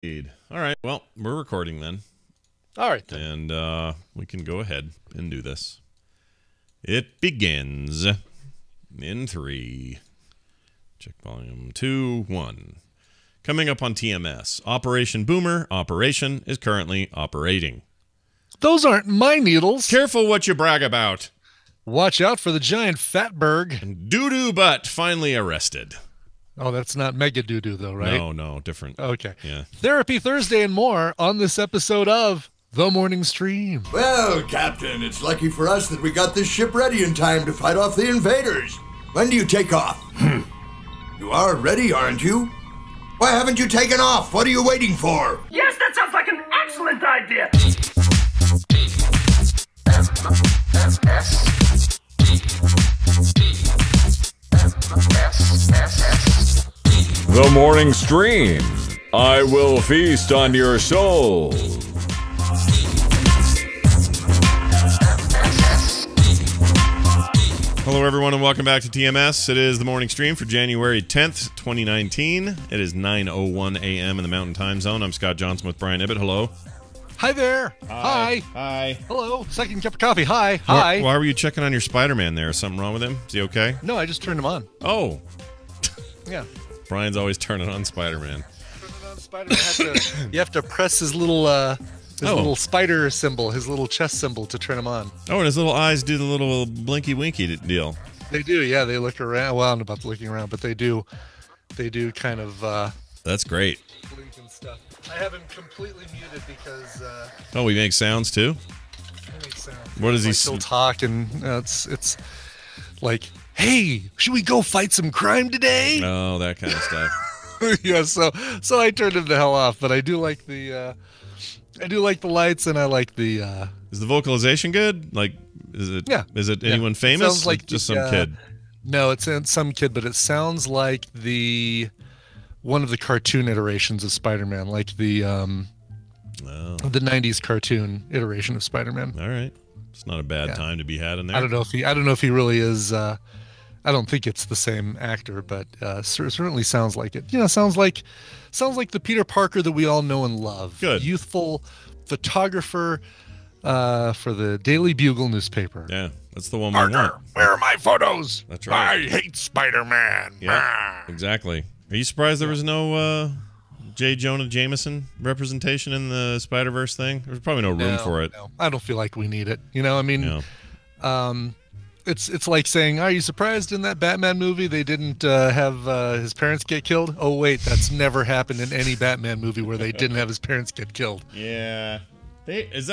Indeed. All right. Well, we're recording then. All right. Then. And we can go ahead and do this. It begins in 3. Check volume 2, 1. Coming up on TMS, Operation Boomer operation is currently operating. Those aren't my needles. Careful what you brag about. Watch out for the giant Fatberg. And doo-doo butt finally arrested. Oh, that's not Mega Doo-Doo, though, right? No, different. Okay. Yeah. Therapy Thursday and more on this episode of The Morning Stream. Well, Captain, it's lucky for us that we got this ship ready in time to fight off the invaders. When do you take off? You are ready, aren't you? Why haven't you taken off? What are you waiting for? Yes, that sounds like an excellent idea. The Morning Stream. I will feast on your soul. Hello, everyone, and welcome back to TMS. It is the morning stream for January 10th, 2019. It is 9:01 a.m. in the Mountain Time Zone. I'm Scott Johnson with Brian Ibbett. Hello. Hi there. Hi. Hi. Hello. Second cup of coffee. Hi. Hi. Why were you checking on your Spider-Man there? Is something wrong with him? Is he okay? No, I just turned him on. Oh. Yeah. Brian's always turning on Spider-Man. You have to press his little little spider symbol, his little chest symbol to turn him on. Oh, and his little eyes do the little blinky winky deal. They do, yeah. They look around. Well, I don't know about looking around, but they do kind of That's great. blink and stuff. I have him completely muted because Oh, we make sounds too? it makes sound. What does he He'll talk, and it's like, hey, should we go fight some crime today? Oh, that kind of stuff. Yeah, so I turned him the hell off, but I do like the lights, and I like the Is the vocalization good? Like, is it? Yeah. Is it Yeah. anyone It famous? sounds like just the, some kid. No, it's some kid, but it sounds like one of the cartoon iterations of Spider-Man, like the 90s cartoon iteration of Spider-Man. All right, it's not a bad time to be had in there. I don't know if he really is. I don't think it's the same actor, but certainly sounds like it. You know, sounds like the Peter Parker that we all know and love. Good. Youthful photographer for the Daily Bugle newspaper. Yeah, that's the one we want. Where are my photos? That's right. I hate Spider-Man. Yeah, exactly. Are you surprised there was no J. Jonah Jameson representation in the Spider-Verse thing? There's probably no room for it. No, I don't feel like we need it. You know, I mean, it's like saying, are you surprised in that Batman movie they didn't have his parents get killed? Oh, wait, that's never happened in any Batman movie where they didn't have his parents get killed. Yeah. Let's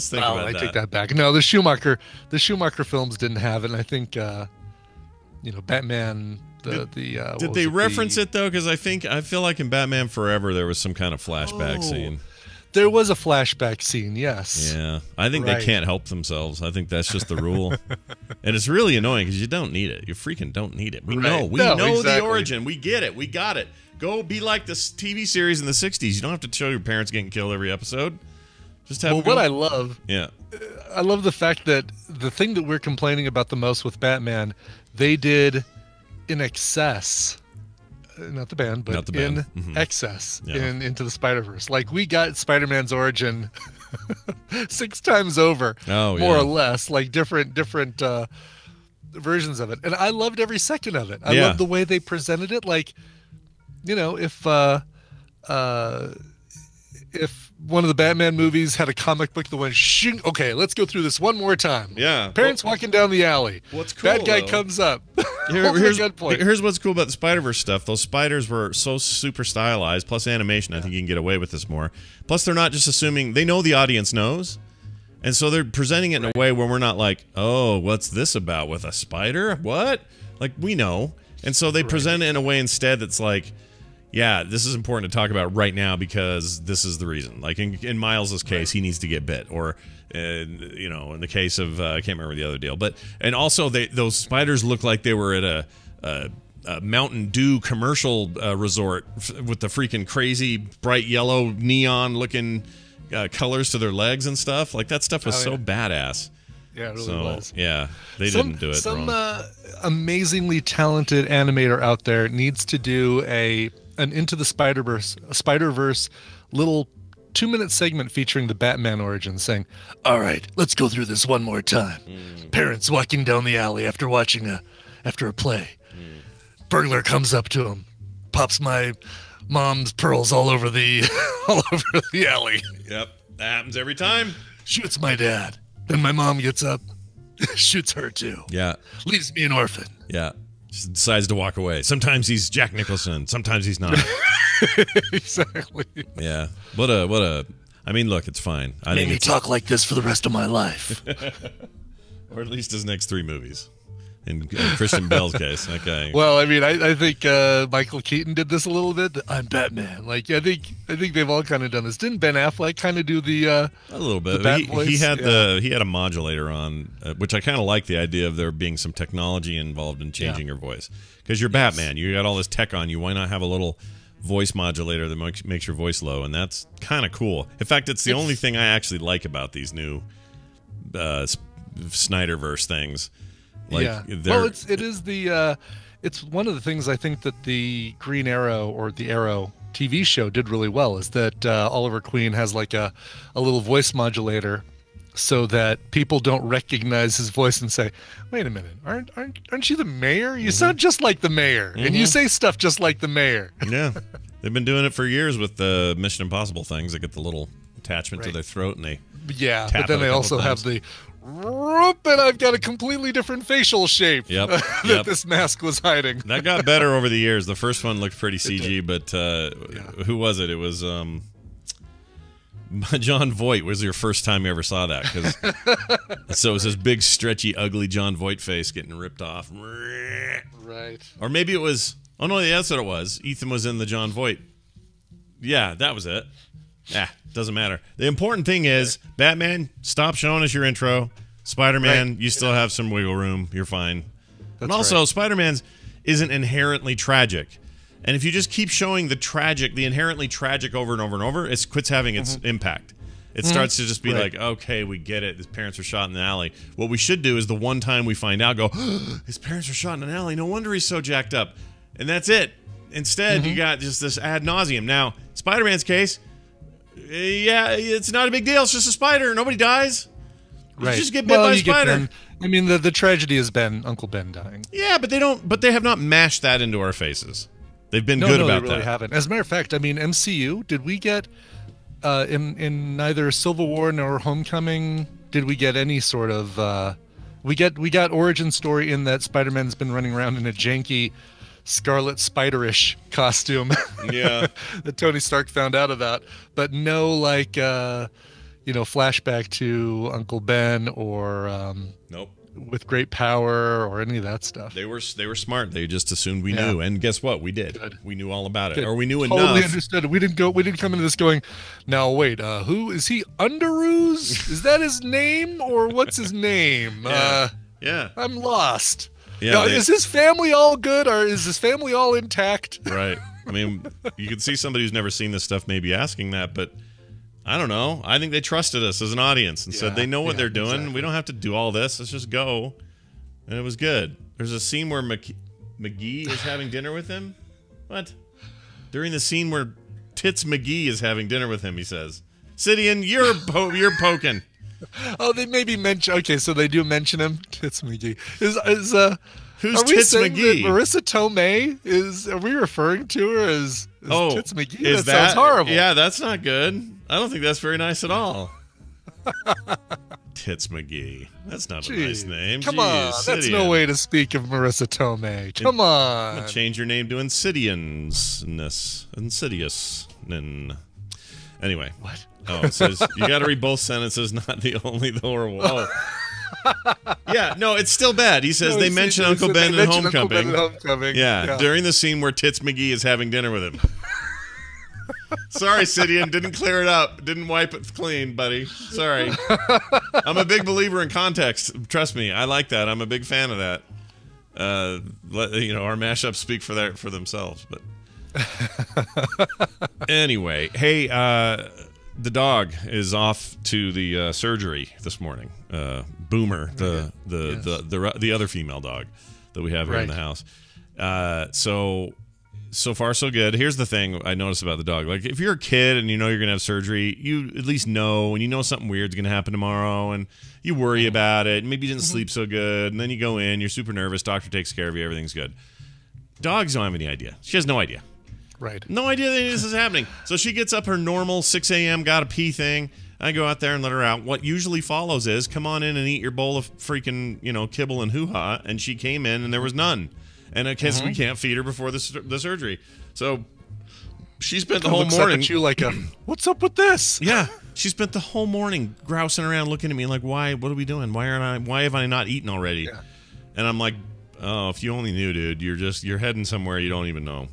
think about that. I take that back. No, the Schumacher films didn't have it, and I think, Batman... Did they reference it though? Because I feel like in Batman Forever there was some kind of flashback scene. There was a flashback scene, yes. Yeah, I think they can't help themselves. I think that's just the rule, and it's really annoying because you don't need it. You freaking don't need it. We know the origin. We get it. We got it. Go be like this TV series in the '60s. You don't have to show your parents getting killed every episode. Just have. Well, what I love, I love the fact that the thing that we're complaining about the most with Batman, they did in excess, not the band, but in excess in Into the Spider-Verse. Like, we got Spider-Man's origin 6 times over, more or less, like different versions of it. And I loved every second of it. I loved the way they presented it. Like, you know, if one of the Batman movies had a comic book that went, shing, okay, let's go through this one more time. Yeah. Parents walking down the alley. What's cool, bad guy comes up. Here's what's cool about the Spider-Verse stuff. Those spiders were so super stylized, plus animation. I think you can get away with this more. Plus, they're not just assuming. They know the audience knows. And so they're presenting it in a way where we're not like, oh, what's this about with a spider? What? Like, we know. And so they present it in a way instead that's like, yeah, this is important to talk about right now because this is the reason. Like in Miles's case, he needs to get bit, or in the case of I can't remember the other deal. But and also those spiders look like they were at a Mountain Dew commercial resort with the freaking crazy bright yellow neon looking colors to their legs and stuff. Like that stuff was so badass. Yeah, it really was. Yeah, they didn't do it wrong. Some amazingly talented animator out there needs to do an Into the Spider-Verse little 2-minute segment featuring the Batman origin, saying, "All right, let's go through this one more time. Parents walking down the alley after a play. Burglar comes up to him, pops my mom's pearls all over the alley. Yep, that happens every time. Shoots my dad. Then my mom gets up, shoots her too. Yeah, leaves me an orphan. Yeah, just decides to walk away. Sometimes he's Jack Nicholson. Sometimes he's not. Exactly. Yeah. What a. I mean, look, it's fine. I Made me talk like this for the rest of my life. Or at least his next 3 movies. In Christian Bale's case, okay. Well, I mean, I think Michael Keaton did this a little bit. I'm Batman. Like, I think they've all kind of done this. Didn't Ben Affleck kind of do the a little bit? He had he had a modulator on, which I kind of like the idea of there being some technology involved in changing your voice, because you're Batman. You got all this tech on you. Why not have a little voice modulator that makes your voice low? And that's kind of cool. In fact, it's the only thing I actually like about these new Snyderverse things. Like, well, it's one of the things I think that the Green Arrow or the Arrow TV show did really well, is that Oliver Queen has like a little voice modulator, so that people don't recognize his voice and say, "Wait a minute, aren't you the mayor? You sound just like the mayor, and you say stuff just like the mayor." Yeah, they've been doing it for years with the Mission Impossible things. They get the little attachment to their throat and they but then they also have the and I've got a completely different facial shape that this mask was hiding. That got better over the years. The first one looked pretty CG, but who was it? It was John Voight. Was your first time you ever saw that? So it was this big, stretchy, ugly John Voight face getting ripped off. Right. Or maybe it was... Oh, no, that's what it was. Ethan was in the John Voight. Yeah, that was it. Doesn't matter. The important thing is, Batman, stop showing us your intro. Spider-Man, you still have some wiggle room. You're fine. And also, Spider-Man isn't inherently tragic. And if you just keep showing the inherently tragic over and over and over, it quits having its impact. It starts to just be like, okay, we get it. His parents were shot in the alley. What we should do is the one time we find out, go, his parents were shot in an alley. No wonder he's so jacked up. And that's it. Instead, you got just this ad nauseum. Now, Spider-Man's case... Yeah, it's not a big deal. It's just a spider. Nobody dies. You just get bit by a spider. I mean, the tragedy has been Uncle Ben dying. Yeah, but they have not mashed that into our faces. They've been good about that. They really haven't. As a matter of fact, I mean, MCU, did we get in neither Civil War nor Homecoming, did we get any sort of we got origin story in that Spider-Man's been running around in a janky Scarlet Spiderish costume that Tony Stark found out about, but no flashback to Uncle Ben or with great power or any of that stuff. They were smart. They just assumed we knew, and guess what? We did. Good. We knew all about it, or we knew totally enough. Totally understood it. We didn't come into this going, now wait, who is he? Underoos? Is that his name, or what's his name? I'm lost. Yeah, now, is his family all good, or is his family all intact? Right. I mean, you can see somebody who's never seen this stuff maybe asking that, but I don't know. I think they trusted us as an audience and said they know what they're doing. Exactly. We don't have to do all this. Let's just go. And it was good. There's a scene where McGee is having dinner with him. What? During the scene where Tits McGee is having dinner with him, he says, "Sidian, you're poking." Oh, they maybe mention. Okay, so they do mention him. Tits McGee who's Tits McGee? Marissa Tomei is. Are we referring to her as Tits McGee? Is that sounds horrible. Yeah, that's not good. I don't think that's very nice at all. Tits McGee. That's not a nice name. Come on, that's no way to speak of Marissa Tomei. Come on. I'm gonna change your name to Insidious. Anyway. What? Oh, it says you got to read both sentences, not the only the horrible. Oh. Yeah, no, it's still bad. He says they mention Uncle Ben in Homecoming. Yeah, during the scene where Tits McGee is having dinner with him. Sorry, Sidian, didn't clear it up. Didn't wipe it clean, buddy. Sorry. I'm a big believer in context. Trust me, I like that. I'm a big fan of that. Our mashups speak for themselves. But anyway, hey, the dog is off to the surgery this morning. Boomer, the other female dog that we have here in the house. So so far so good. Here's the thing I noticed about the dog. Like, if you're a kid and you know you're gonna have surgery, you at least know, and you know something weird's gonna happen tomorrow, and you worry about it. Maybe you didn't sleep so good, and then you go in, you're super nervous. Doctor takes care of you, everything's good. Dogs don't have any idea. She has no idea. Right. No idea that this is happening. So she gets up her normal 6 a.m. gotta pee thing. I go out there and let her out. What usually follows is, come on in and eat your bowl of freaking, kibble and hoo-ha. And she came in and there was none. And I guess we can't feed her before the surgery. So she spent the whole morning. At you like what's up with this? Yeah. She spent the whole morning grousing around, looking at me like, why? What are we doing? Why have I not eaten already? Yeah. And I'm like, oh, if you only knew, dude, you're heading somewhere you don't even know.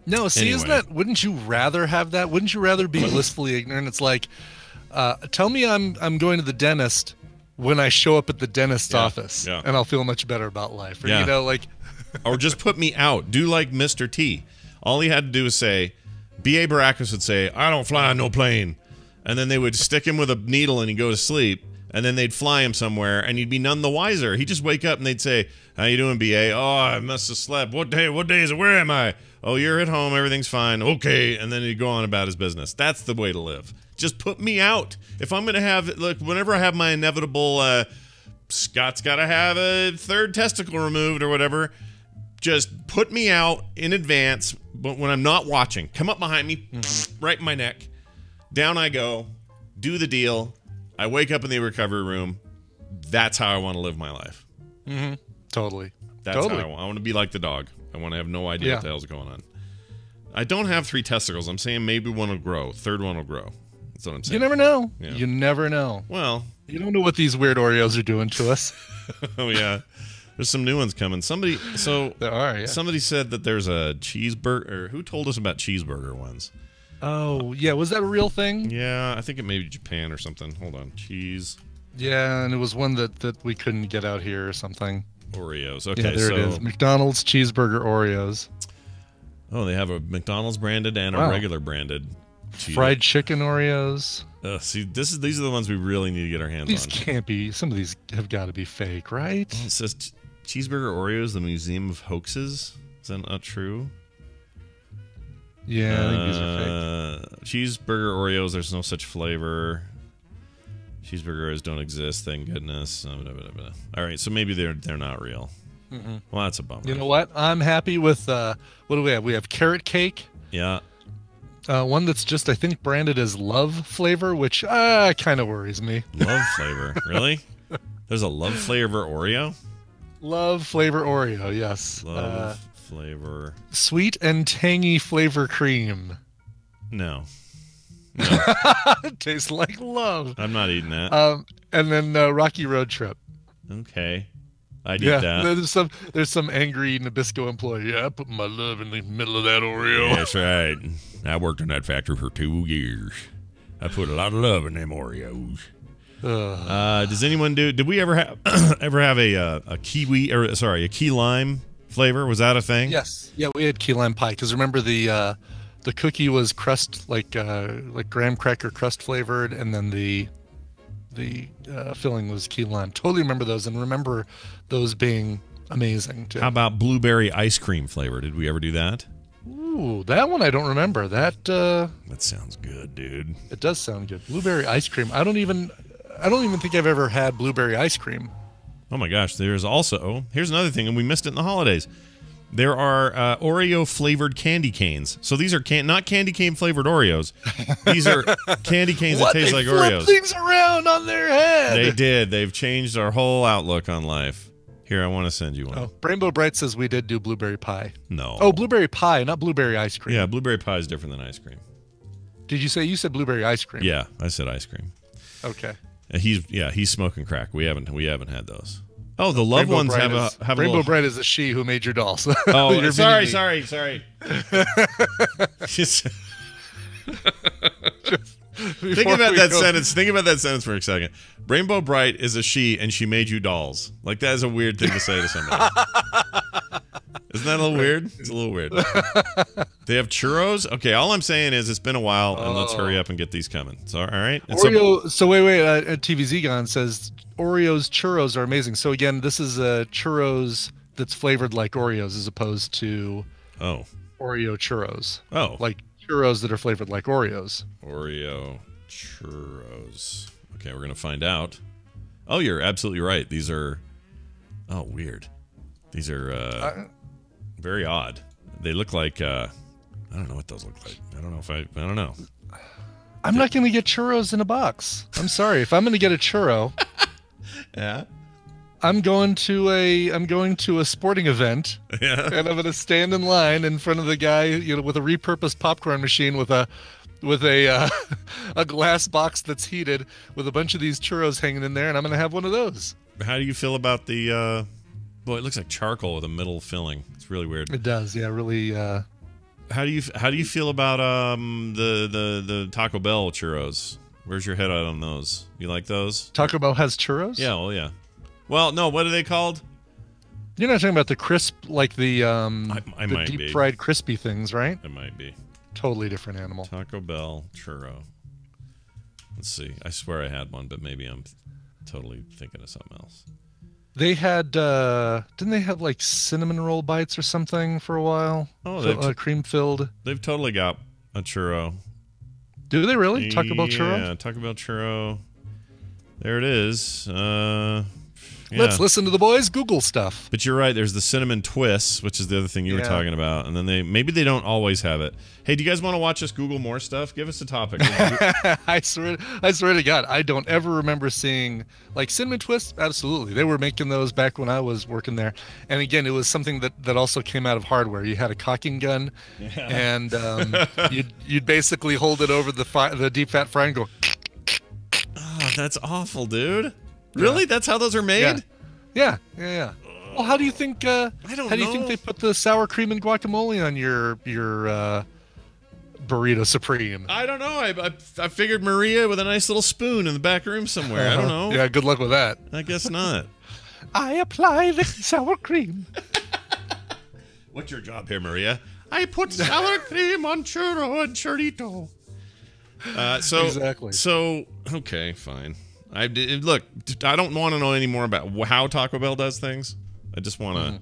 No, see, anyway. Isn't that? Wouldn't you rather have that? Wouldn't you rather be blissfully ignorant? It's like, tell me I'm going to the dentist when I show up at the dentist's office, and I'll feel much better about life. Or, or just put me out. Do like Mr. T. All he had to do was say, B.A. Baracus would say, I don't fly on no plane. And then they would stick him with a needle and he'd go to sleep. And then they'd fly him somewhere, and he'd be none the wiser. He'd just wake up, and they'd say, how you doing, B.A.? Oh, I must have slept. What day is it? Where am I? Oh, you're at home. Everything's fine. Okay. And then he'd go on about his business. That's the way to live. Just put me out. If I'm going to have, look, whenever I have my inevitable, Scott's got to have a third testicle removed or whatever, just put me out in advance, but when I'm not watching. Come up behind me, right in my neck. Down I go. Do the deal. I wake up in the recovery room. That's how I want to live my life. Totally. That's how I want to be like the dog. I want to have no idea what the hell's going on. I don't have 3 testicles. I'm saying maybe one will grow. Third one will grow. That's what I'm saying. You never know. Yeah. You never know. Well, you don't know what these weird Oreos are doing to us. Oh yeah, there's some new ones coming. Somebody said that there's a cheeseburger. Who told us about cheeseburger ones? Oh, yeah. Was that a real thing? Yeah, I think it may be Japan or something. Hold on. Cheese. Yeah, and it was one that we couldn't get out here or something. Oreos. Okay, yeah, there it is. McDonald's cheeseburger Oreos. Oh, they have a McDonald's branded and a regular branded. Fried chicken Oreos. See, these are the ones we really need to get our hands on. These can't be. Some of these have got to be fake, right? Oh, it says cheeseburger Oreos, the Museum of Hoaxes. Is that not true? Yeah, I think these are fake. Cheeseburger Oreos, there's no such flavor. Cheeseburger Oreos don't exist, thank goodness. All right, so maybe they're not real. Well, that's a bummer. You know what? I'm happy with, what do we have? We have carrot cake. Yeah. One that's just, I think, branded as love flavor, which kind of worries me. Love flavor? Really? There's a love flavor Oreo? Love flavor Oreo, yes. Love flavor. Sweet and tangy flavor cream. No. It tastes like love. I'm not eating that. And then Rocky Road Trip. Okay. I'd eat that. There's some angry Nabisco employee. Yeah, I put my love in the middle of that Oreo. Yeah, that's right. I worked in that factory for 2 years. I put a lot of love in them Oreos. Does anyone did we ever have a kiwi or a key lime flavor? Was that a thing? Yes. Yeah, we had key lime pie because remember the cookie was crust like graham cracker crust flavored, and then the filling was key lime. Totally remember those, and remember those being amazing too. How about blueberry ice cream flavor? Did we ever do that? Ooh, that one I don't remember. That sounds good, dude. It does sound good. Blueberry ice cream. I don't even think I've ever had blueberry ice cream. Oh my gosh, here's another thing, and we missed it in the holidays. There are Oreo flavored candy canes. So these are not candy cane flavored Oreos. These are candy canes that taste like Oreos. They things around on their head. They did. They've changed our whole outlook on life. Here, I want to send you one. Oh, Rainbow Bright says we did do blueberry pie. No. Oh, blueberry pie, not blueberry ice cream. Yeah, blueberry pie is different than ice cream. Did you said blueberry ice cream? Yeah, I said ice cream. Okay. He's smoking crack. We haven't had those. Oh, the loved ones have a Rainbow Bright is a she who made your dolls. Oh, sorry. Think about that sentence. Think about that sentence for a second. Rainbow Bright is a she, and she made you dolls. Like, that is a weird thing to say to somebody. Isn't that a little weird? It's a little weird. They have churros. Okay, all I'm saying is it's been a while, and let's hurry up and get these coming. So, all right. And Oreo. So wait. TVZ Gone says Oreos churros are amazing. So again, this is a churros that's flavored like Oreos as opposed to Oreo churros. Oh. Like churros that are flavored like Oreos. Oreo churros. Okay, we're going to find out. Oh, you're absolutely right. These are... Oh, weird. These are very odd. They look like... I don't know what those look like. I don't know. I'm not going to get churros in a box. I'm sorry. If I'm going to get a churro... Yeah? I'm going to a sporting event, and I'm going to stand in line in front of the guy, with a repurposed popcorn machine with a glass box that's heated with a bunch of these churros hanging in there, and I'm going to have one of those. How do you feel about the? Boy, it looks like charcoal with a middle filling. It's really weird. It does, yeah, really. How do you feel about the Taco Bell churros? Where's your head at on those? You like those? Taco Bell has churros? Yeah, well, yeah. Well, no, what are they called? You're not talking about the crisp, like the might deep be. fried crispy things, right? It might be. Totally different animal. Taco Bell churro. Let's see. I swear I had one, but maybe I'm totally thinking of something else. They had, didn't they have like cinnamon roll bites or something for a while? Oh, cream filled. They've totally got a churro. Do they really? Taco Bell churro? Yeah, Taco Bell churro. There it is. Yeah. Let's listen to the boys Google stuff. But you're right. There's the cinnamon twists, which is the other thing you were talking about, and then maybe they don't always have it. Hey, do you guys want to watch us Google more stuff? Give us a topic. I swear to God, I don't ever remember seeing like cinnamon twists. Absolutely, they were making those back when I was working there. And again, it was something that also came out of hardware. You had a cocking gun, and you'd basically hold it over the deep fat fryer and go. Oh, that's awful, dude. Really? That's how those are made? Yeah. Well, how do you think? I don't know. How do you think they put the sour cream and guacamole on your burrito supreme? I don't know. I figured Maria with a nice little spoon in the back room somewhere. I don't know. Yeah, good luck with that. I guess not. I apply the sour cream. What's your job here, Maria? I put sour cream on churro and churrito. Exactly. So okay, fine. Look, I don't want to know any more about how Taco Bell does things. I just want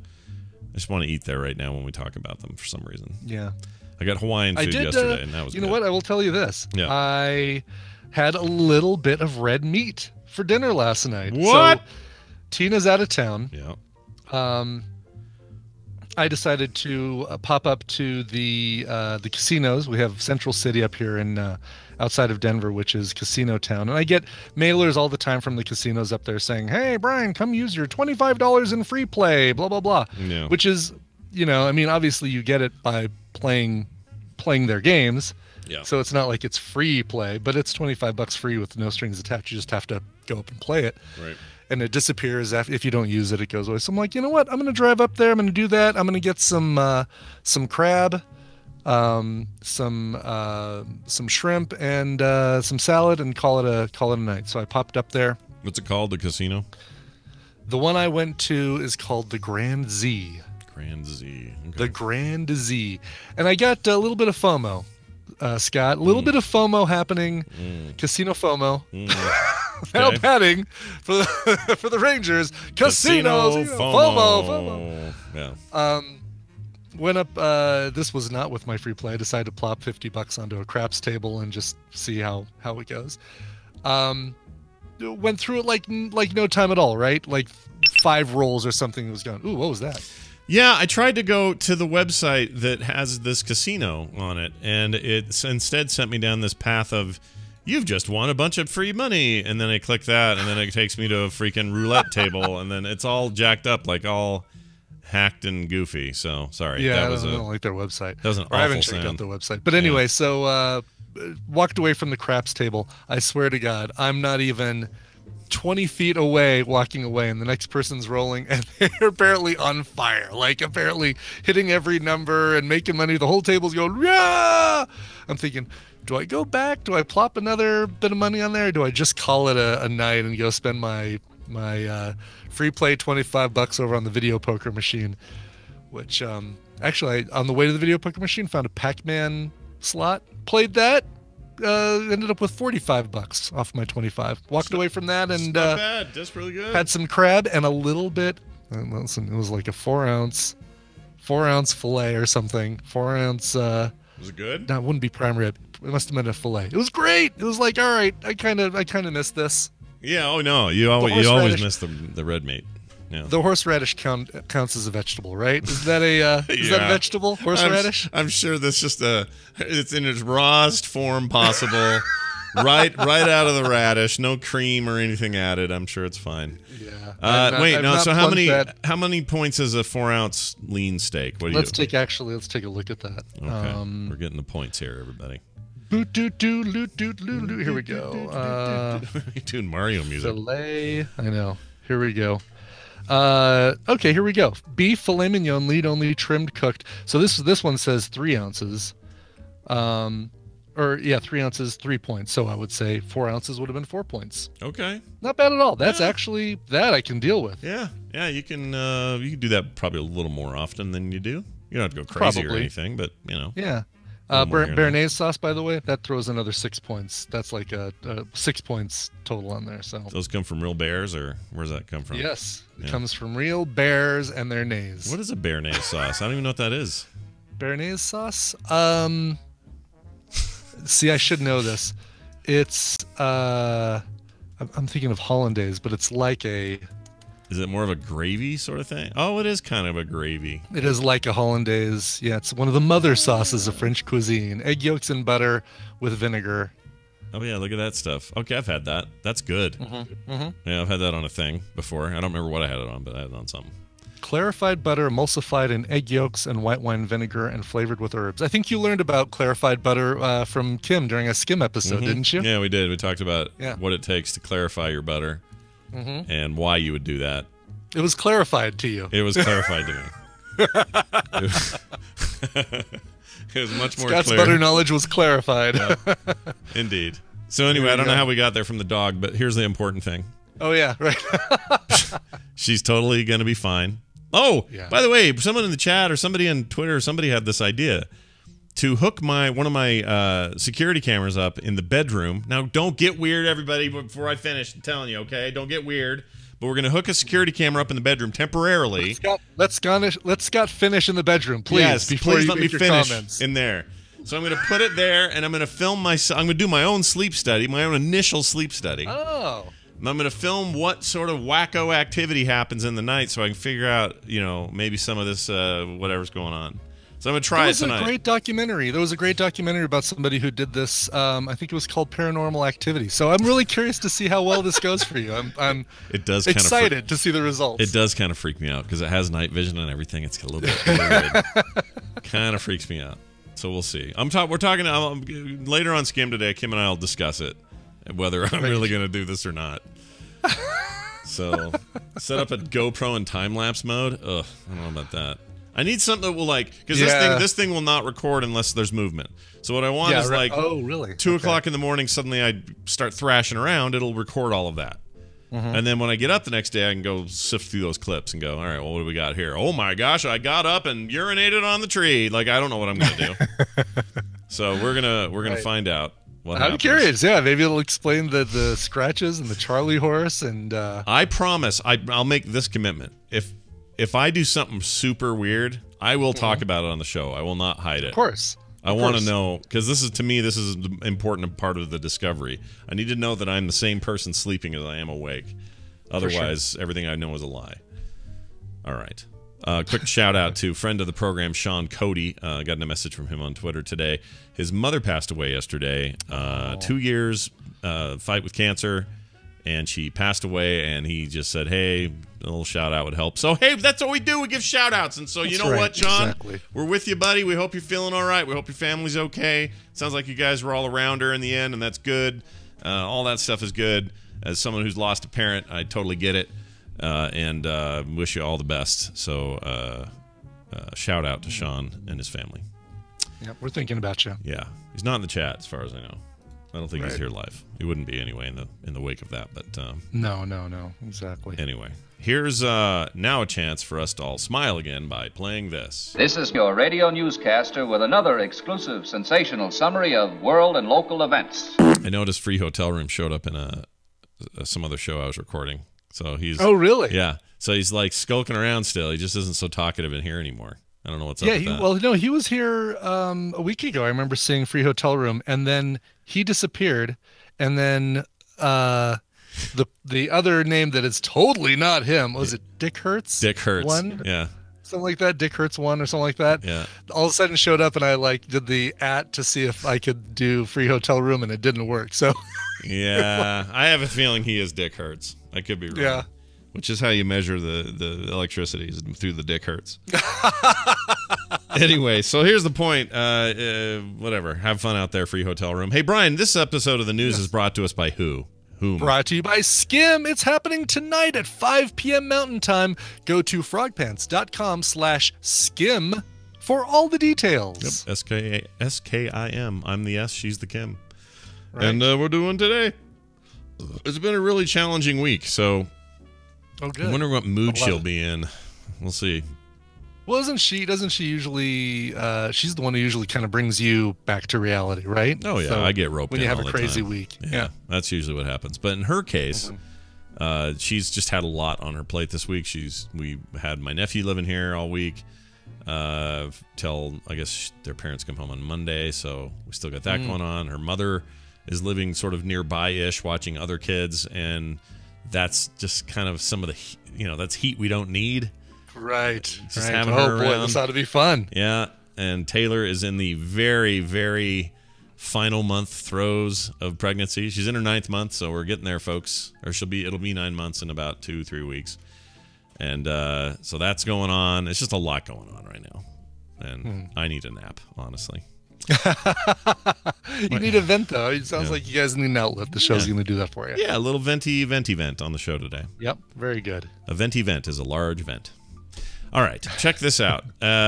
to eat there right now when we talk about them for some reason. Yeah. I got Hawaiian food yesterday, and that was You know what? I will tell you this. Yeah. I had a little bit of red meat for dinner last night. What? So, Tina's out of town. Yeah. I decided to pop up to the casinos. We have Central City up here in outside of Denver, which is casino town, and I get mailers all the time from the casinos up there saying, "Hey, Brian, come use your $25 in free play." Blah blah blah. Yeah. Which is, I mean, obviously you get it by playing their games. Yeah. So it's not like it's free play, but it's $25 free with no strings attached. You just have to go up and play it. Right. And it disappears if you don't use it. It goes away. So I'm like, you know what? I'm going to drive up there. I'm going to do that. I'm going to get some crab, some shrimp, and some salad, and call it a night. So I popped up there. What's it called? The casino? The one I went to is called the Grand Z. Grand Z. Okay. The Grand Z. And I got a little bit of FOMO, Scott. A little bit of FOMO happening. Casino FOMO. Now padding for the Rangers. Casino FOMO. Yeah. Went up. This was not with my free play. I decided to plop $50 onto a craps table and just see how it goes. Went through it like no time at all. Right, like 5 rolls or something. It was gone. Ooh, what was that? Yeah, I tried to go to the website that has this casino on it, and it instead sent me down this path of, you've just won a bunch of free money, and then I click that, and then it takes me to a freaking roulette table, and then it's all jacked up, like all hacked and goofy. So sorry. Yeah, I don't like their website. That was an awful I haven't checked out their website. But anyway, so walked away from the craps table. I swear to God, I'm not even 20 feet away, walking away, and the next person's rolling, and they're apparently on fire, like apparently hitting every number and making money. The whole table's going, yeah! I'm thinking, do I go back? Do I plop another bit of money on there? Or do I just call it a night and go spend my free play $25 over on the video poker machine? Which actually, on the way to the video poker machine, found a Pac-Man slot, played that. Ended up with $45 off my 25. Walked away from that and not bad. That's really good. Had some crab and a little bit. Listen, it was like a 4-ounce 4-ounce fillet or something. 4-ounce. Was it good? No, it wouldn't be prime rib. It must have been a fillet. It was great. It was like, all right, I kind of missed this. Yeah. Oh no, you always miss the red meat. Yeah. The horseradish counts as a vegetable, right? Is that a is that a vegetable? Horseradish? I'm sure that's just it's in its rawest form possible. right out of the radish, no cream or anything added. I'm sure it's fine. Yeah. So how many points is a 4-ounce lean steak? What do let's take a look at that. Okay. We're getting the points here, everybody. Here we go. You're doing Mario music. Filet. I know. Here we go. Okay, here we go. Beef filet mignon, lead only, trimmed, cooked. So this one says 3 ounces. 3 ounces, 3 points. So I would say 4 ounces would have been 4 points. Okay. Not bad at all. That's actually that I can deal with. Yeah. You can do that probably a little more often than you do. You don't have to go crazy or anything, but Yeah. Béarnaise sauce, by the way, that throws another 6 points. That's like a 6 points total on there. So those come from real bears, or where's that come from? Yes, it comes from real bears and their nays. What is a Béarnaise sauce? I don't even know what that is. Béarnaise sauce? See, I should know this. It's I'm thinking of hollandaise, but it's like a. Is it more of a gravy sort of thing? Oh, it is kind of a gravy. It is like a hollandaise. Yeah, it's one of the mother sauces of French cuisine. Egg yolks and butter with vinegar. Oh, yeah, look at that stuff. Okay, I've had that. That's good. Yeah, I've had that on a thing before. I don't remember what I had it on, but I had it on something. Clarified butter emulsified in egg yolks and white wine vinegar and flavored with herbs. I think you learned about clarified butter from Kim during a Skim episode, didn't you? Yeah, we did. We talked about what it takes to clarify your butter. And why you would do that. It was clarified to you. It was clarified to me. It was much more Scott's clear. butter knowledge was clarified. Yeah. Indeed. So anyway, I don't know how we got there from the dog, but here's the important thing. Oh, yeah, right. She's totally going to be fine. Oh, by the way, someone in the chat or somebody on Twitter, somebody had this idea to hook one of my security cameras up in the bedroom. Now, don't get weird, everybody, before I finish. I'm telling you, okay? Don't get weird. But we're going to hook a security camera up in the bedroom temporarily. Let Scott finish in the bedroom, please. Yes, before please you let me make your finish comments. in there. So I'm going to put it there, and I'm going to film I'm going to do my own sleep study, my own initial sleep study. Oh. And I'm going to film what sort of wacko activity happens in the night so I can figure out, maybe some of this, whatever's going on. So I'm going to try it tonight. There was a great documentary about somebody who did this. I think it was called Paranormal Activity. So I'm really curious to see how well this goes for you. I'm excited to see the results. It does kind of freak me out because it has night vision and everything. It's a little bit weird. Kind of freaks me out. So we'll see. We're talking later on Skim today. Kim and I will discuss it, whether I'm really going to do this or not. So set up a GoPro in time-lapse mode. Ugh, I don't know about that. I need something that will because this thing will not record unless there's movement. So what I want is really? 2 o'clock in the morning, suddenly I start thrashing around, it'll record all of that. And then when I get up the next day, I can go sift through those clips and go, all right, well, what do we got here? Oh my gosh, I got up and urinated on the tree. I don't know what I'm gonna do. So we're gonna find out. I'm curious. Yeah, maybe it'll explain the scratches and the Charlie horse. And I promise, I'll make this commitment. If I do something super weird, I will talk about it on the show. I will not hide it. Of course. I want to know, because this is an important part of the discovery. I need to know that I'm the same person sleeping as I am awake. Otherwise, everything I know is a lie. All right. Quick shout out to friend of the program, Sean Cody. Got a message from him on Twitter today. His mother passed away yesterday. 2 years, fight with cancer. And she passed away, and he just said, hey, a little shout-out would help. So, hey, that's what we do. We give shout-outs. And so, you know what, Sean? Exactly. We're with you, buddy. We hope you're feeling all right. We hope your family's okay. Sounds like you guys were all around her in the end, and that's good. All that stuff is good. As someone who's lost a parent, I totally get it, and wish you all the best. So, shout-out to Sean and his family. Yeah, we're thinking about you. Yeah. He's not in the chat, as far as I know. I don't think he's here live. He wouldn't be anyway in the wake of that. But no, exactly. Anyway, here's now a chance for us to all smile again by playing this. This is your radio newscaster with another exclusive sensational summary of world and local events. I noticed Free Hotel Room showed up in some other show I was recording. So he's really? Yeah. So he's skulking around still. He just isn't so talkative in here anymore. I don't know what's up with that. Well, no, he was here a week ago. I remember seeing Free Hotel Room, and then he disappeared, and then the other name that is totally not him, was it Dick Hertz? Dick Hertz. One? Yeah. Something like that. Dick Hertz 1 or something like that. Yeah. All of a sudden showed up, and I did the @ to see if I could do Free Hotel Room, and it didn't work. So yeah, I have a feeling he is Dick Hertz. I could be wrong. Yeah. Which is how you measure the electricity, is through the Dick Hertz. Anyway, so here's the point. Whatever. Have fun out there, Free Hotel Room. Hey, Brian, this episode of the news is brought to us by who? Whom? Brought to you by Skim. It's happening tonight at 5 p.m. Mountain Time. Go to frogpants.com/skim for all the details. Yep. S-K-I-M. I'm the S, she's the Kim. Right. And we're doing today. It's been a really challenging week, so good. I wonder what mood she'll be in. We'll see. Well, doesn't she usually, she's the one who usually kind of brings you back to reality, right? Oh, yeah. So I get roped in when you have all a the crazy time. week. Yeah. That's usually what happens. But in her case, she's just had a lot on her plate this week. We had my nephew living here all week till, I guess, their parents come home on Monday. So we still got that going on. Her mother is living sort of nearby-ish, watching other kids. And that's just kind of some of the, that's heat we don't need. Right. Just having her boy, around. this ought to be fun. Yeah. And Taylor is in the very, very final month throes of pregnancy. She's in her 9th month, so we're getting there, folks. Or it'll be 9 months in about 2-3 weeks. And so that's going on. It's just a lot going on right now. And I need a nap, honestly. You need a vent, though. It sounds like you guys need an outlet. The show's going to do that for you. Yeah, a little venti vent on the show today. Yep, very good. A venti vent is a large vent. All right, check this out.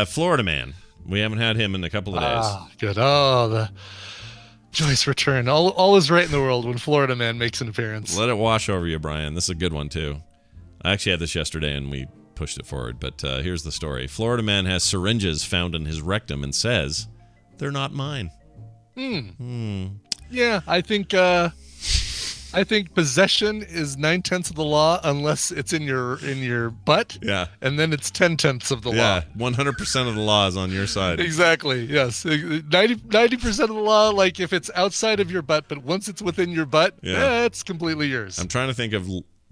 Florida man. We haven't had him in a couple of days. Good. Oh, the joyous return. All is right in the world when Florida man makes an appearance. Let it wash over you, Brian. This is a good one, too. I actually had this yesterday, and we pushed it forward. But here's the story. Florida man has syringes found in his rectum and says, they're not mine. Yeah, I think possession is 9/10 of the law unless it's in your butt. Yeah. And then it's 10/10 of the law. Yeah, 100% of the law is on your side. Exactly. Yes. 90% of the law, like if it's outside of your butt, but once it's within your butt, it's completely yours. I'm trying to think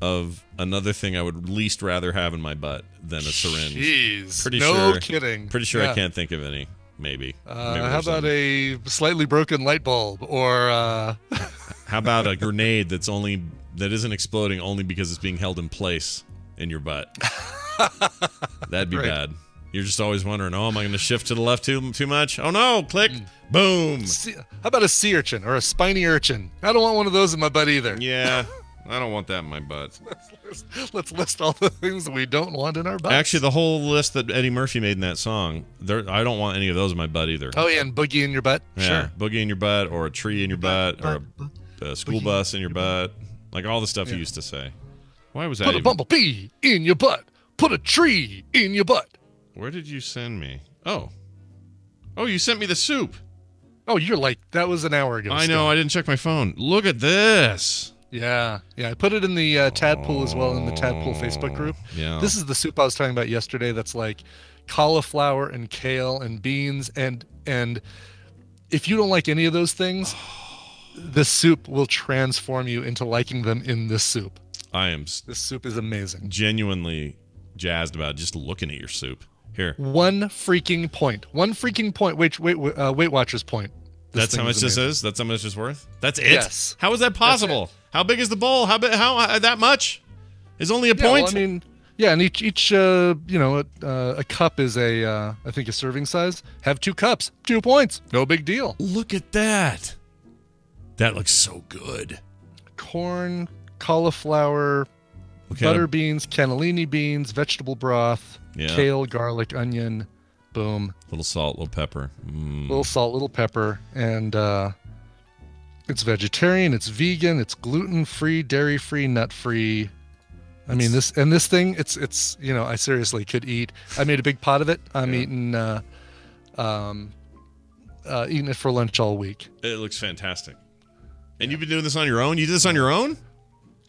of another thing I would least rather have in my butt than a syringe. Jeez. Kidding. Pretty sure I can't think of any. Maybe. How about a slightly broken light bulb, or how about a grenade that isn't exploding only because it's being held in place in your butt? That'd be bad. You're just always wondering, am I going to shift to the left too much? Oh no! Click, boom. How about a sea urchin or a spiny urchin? I don't want one of those in my butt either. Yeah. I don't want that in my butt. Let's list all the things that we don't want in our butts. Actually, the whole list that Eddie Murphy made in that song, I don't want any of those in my butt either. Oh, yeah, and boogie in your butt? Yeah, sure. Boogie in your butt, or a tree in your butt, or a school bus in your butt. Like all the stuff he used to say. Why was that? Put a bumblebee in your butt. Put a tree in your butt. Where did you send me? Oh, you sent me the soup. Oh, you're like, that was an hour ago. I know, I didn't check my phone. Look at this. Yeah. I put it in the Tadpool as well, in the Tadpool Facebook group. Yeah. This is the soup I was talking about yesterday. That's like cauliflower and kale and beans, and if you don't like any of those things, the soup will transform you into liking them in this soup. This soup is amazing. Genuinely jazzed about just looking at your soup. Here. One freaking point. Weight Watchers point. That's how much this is? That's how much it's worth? That's it? Yes. How is that possible? How big is the bowl? How that much? Is only a point? Well, I mean, yeah, and each a cup is I think a serving size. Have 2 cups, 2 points. No big deal. Look at that. That looks so good. Corn, cauliflower, butter beans, cannellini beans, vegetable broth, kale, garlic, onion. Boom. Little salt, little pepper. Little salt, little pepper. And it's vegetarian, it's vegan, it's gluten-free, dairy-free, nut-free. I mean, this thing, it's I seriously could eat. I made a big pot of it. I'm eating it for lunch all week. It looks fantastic. And you've been doing this on your own? You did this on your own?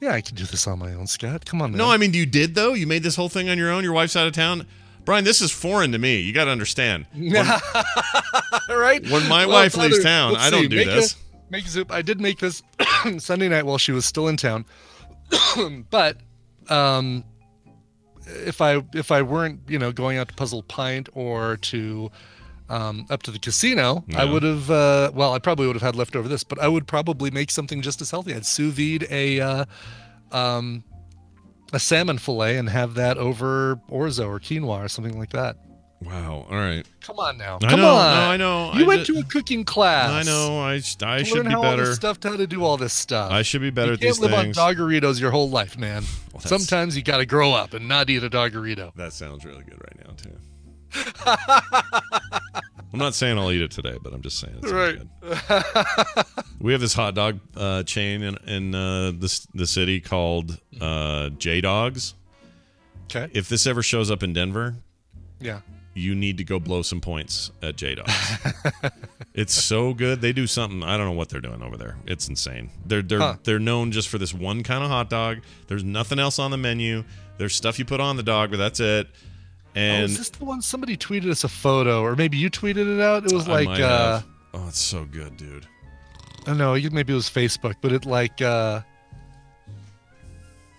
Yeah, I can do this on my own, Scott. Come on, man. No, I mean, you did, though? You made this whole thing on your own? Your wife's out of town? Brian, this is foreign to me. You got to understand. Right? When my wife leaves town, I don't do this. Make soup. I did make this Sunday night while she was still in town. But if I weren't, going out to Puzzle Pint or to up to the casino, I would have I probably would have had leftover this, but I would probably make something just as healthy. I'd sous vide a salmon fillet and have that over orzo or quinoa or something like that. Wow. All right. Come on now. Come on. No, I know. You went to a cooking class. I know. I should be learn how better. All this stuff, how to do all this stuff. I should be better at these things. You can't live on Doggeritos your whole life, man. Well, sometimes you got to grow up and not eat a Doggerito. That sounds really good right now, too. I'm not saying I'll eat it today, but I'm just saying it's right. Good. We have this hot dog chain in the city called J Dogs. Okay. If this ever shows up in Denver, yeah, you need to go blow some points at J Dogs. It's so good. They do something. I don't know what they're doing over there. It's insane. They're known just for this one kind of hot dog. There's nothing else on the menu. There's stuff you put on the dog, but that's it. And is this the one somebody tweeted us a photo, or maybe you tweeted it out? It was like, oh, it's so good, dude. I know, maybe it was Facebook, but it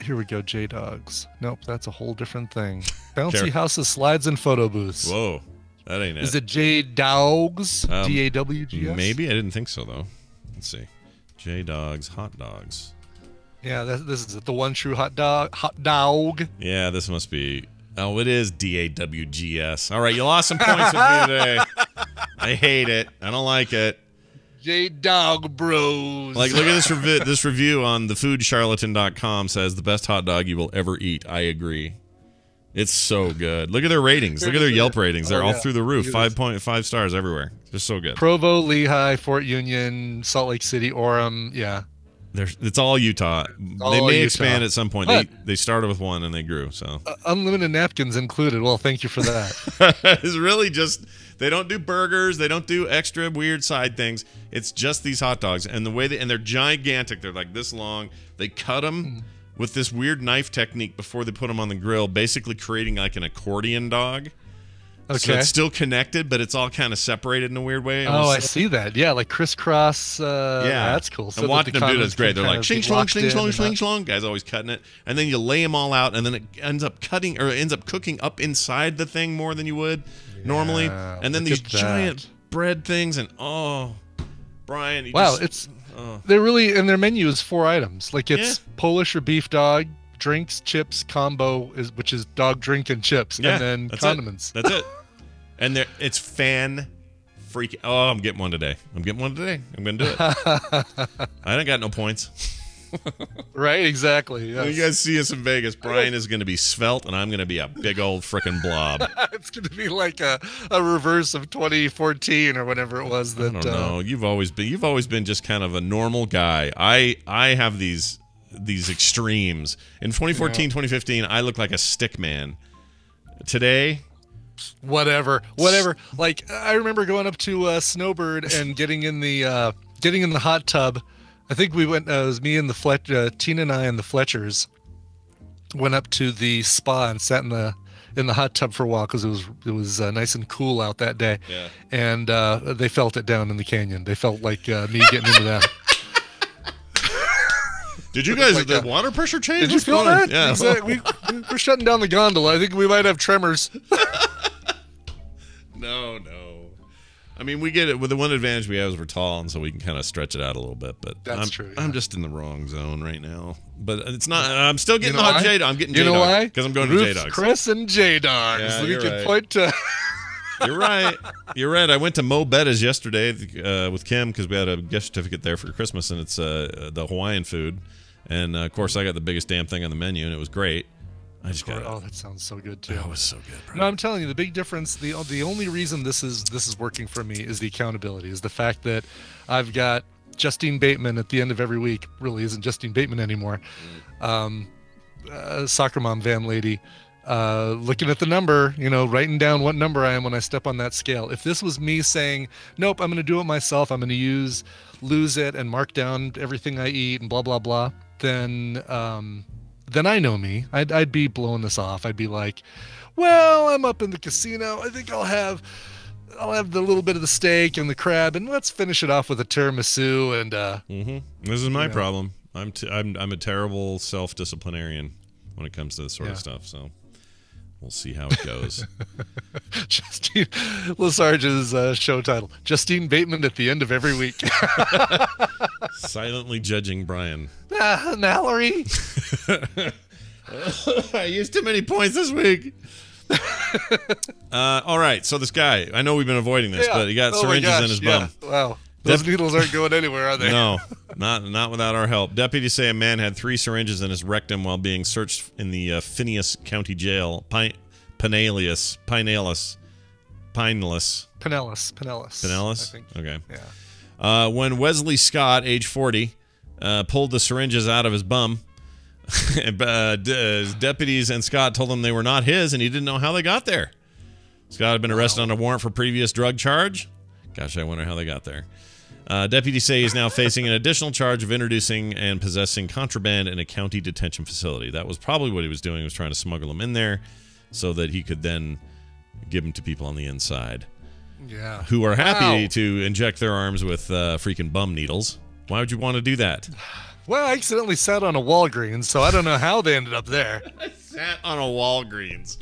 here we go, J Dogs. Nope, that's a whole different thing. Bouncy houses, slides, and photo booths. Whoa, that ain't it. Is it J Dogs? DAWGS? Maybe. I didn't think so though. Let's see. J Dogs hot dogs. Yeah, this is it. The one true hot dog. Yeah, this must be. Oh, it is DAWGS. All right, you lost some points with me today. I hate it. I don't like it. J Dog Bros. Like, look at this review on thefoodsharlatan.com says the best hot dog you will ever eat. I agree. It's so good. Look at their ratings. Look at their Yelp ratings. They're all through the roof. 5.5 stars everywhere. They're so good. Provo, Lehigh, Fort Union, Salt Lake City, Orem. Yeah. It's all Utah. They may expand at some point. They started with one and they grew. So unlimited napkins included. Well, thank you for that. It's really just they don't do burgers. They don't do extra weird side things. It's just these hot dogs and the way and they're gigantic. They're like this long. They cut them with this weird knife technique before they put them on the grill, basically creating like an accordion dog. Okay. So it's still connected, but it's all kind of separated in a weird way. I see that. Yeah, like crisscross. Yeah, that's cool. So and watching them do that's great. They're like, shling, shlong, shling, shlong, shling, shlong. Guy's always cutting it. And then you lay them all out, and then it ends up cooking up inside the thing more than you would normally. And then these giant bread things, and Brian. They're really, and their menu is 4 items. Like it's Polish or beef dog, drinks, chips, combo, which is dog, drink, and chips, and then condiments. That's it. And it's fan freaking. Oh, I'm getting one today. I'm going to do it. I don't got no points. Right, exactly. Yes. When you guys see us in Vegas, Brian is going to be svelte, and I'm going to be a big old freaking blob. It's going to be like a reverse of 2014 or whatever it was. That I don't know. You've always been just kind of a normal guy. I have these extremes. In 2014, 2015, I look like a stick man. Today. Whatever. Like I remember going up to Snowbird and getting in the hot tub. I think we went. It was me and Tina and I and the Fletchers went up to the spa and sat in the hot tub for a while because it was nice and cool out that day. Yeah. And they felt it down in the canyon. They felt like me getting into that. Did you guys, the water pressure change? Did you feel that? Yeah. Exactly. We're shutting down the gondola. I think we might have tremors. No. I mean, we get it. With the one advantage we have is we're tall, and so we can kind of stretch it out a little bit. But that's true. I'm just in the wrong zone right now. But it's not. I'm still getting hot J. I'm getting J. You know why? Because I'm going to J Dogs. Chris and J Dogs. Yeah, we can point to. You're right. I went to Mo Betta's yesterday with Kim because we had a gift certificate there for Christmas, and it's the Hawaiian food. And of course, I got the biggest damn thing on the menu, and it was great. I just got. Oh, that sounds so good too. That was so good, bro. No, I'm telling you, the big difference, the only reason this is working for me is the accountability, is the fact that I've got Justine Bateman at the end of every week. Really isn't Justine Bateman anymore. Soccer mom van lady, looking at the number, writing down what number I am when I step on that scale. If this was me saying, nope, I'm going to do it myself, I'm going to lose it and mark down everything I eat and blah blah blah, then then I know me. I'd be blowing this off. I'd be like, well, I'm up in the casino. I think I'll have the little bit of the steak and the crab, and let's finish it off with a tiramisu. And this is my problem. I'm a terrible self-disciplinarian when it comes to this sort of stuff. So we'll see how it goes. Justine Lesarge's show title: Justine Bateman at the end of every week. Silently judging Brian. Mallory. I used too many points this week. All right, so this guy, I know we've been avoiding this, but he got syringes in his bum. Wow, those needles aren't going anywhere, are they? No, not without our help. Deputies say a man had 3 syringes in his rectum while being searched in the Phineas County Jail. Pinellas. I think. Okay. Yeah. When Wesley Scott, age 40, pulled the syringes out of his bum, deputies and Scott told him they were not his, and he didn't know how they got there. Scott had been arrested on a warrant for previous drug charge. Gosh, I wonder how they got there. Deputies say he's now facing an additional charge of introducing and possessing contraband in a county detention facility. That was probably what he was doing. He was trying to smuggle them in there so that he could then give them to people on the inside. Yeah. Who are happy to inject their arms with freaking bum needles. Why would you want to do that? Well, I accidentally sat on a Walgreens, so I don't know how they ended up there. I sat on a Walgreens.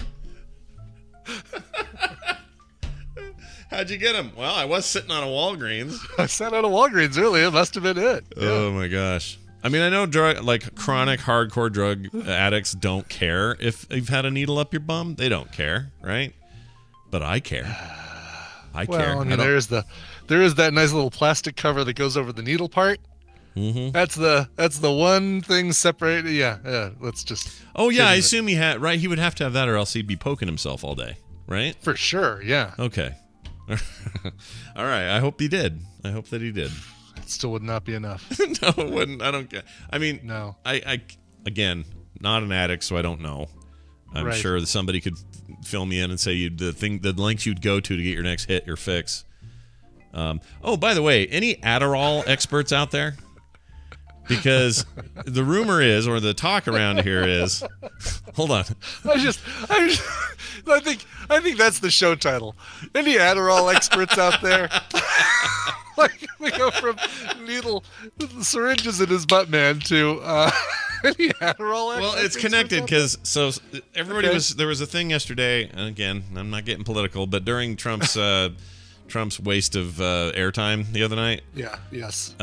How'd you get them? Well, I was sitting on a Walgreens. I sat on a Walgreens earlier. It must have been it. Oh, my gosh. I mean, I know chronic, hardcore drug addicts don't care if you've had a needle up your bum. They don't care, right? But I care. I care. I mean, there is that nice little plastic cover that goes over the needle part. Mm-hmm. That's the one thing separated. Yeah. Let's just. Oh yeah, I assume he had right. He would have to have that, or else he'd be poking himself all day, right? For sure. Yeah. Okay. All right. I hope he did. I hope that he did. It still would not be enough. No, it wouldn't. I don't get. I mean, no. I again, not an addict, so I don't know. I'm sure that somebody could fill me in and say the lengths you'd go to get your next hit or fix. Oh, by the way, any Adderall experts out there? Because the rumor is, or the talk around here is, hold on. I think that's the show title. Any Adderall experts out there? Like we go from needle syringes in his butt man to any Adderall experts? Well, it's connected because there was a thing yesterday, and again, I'm not getting political, but during Trump's waste of airtime the other night. Yeah. Yes.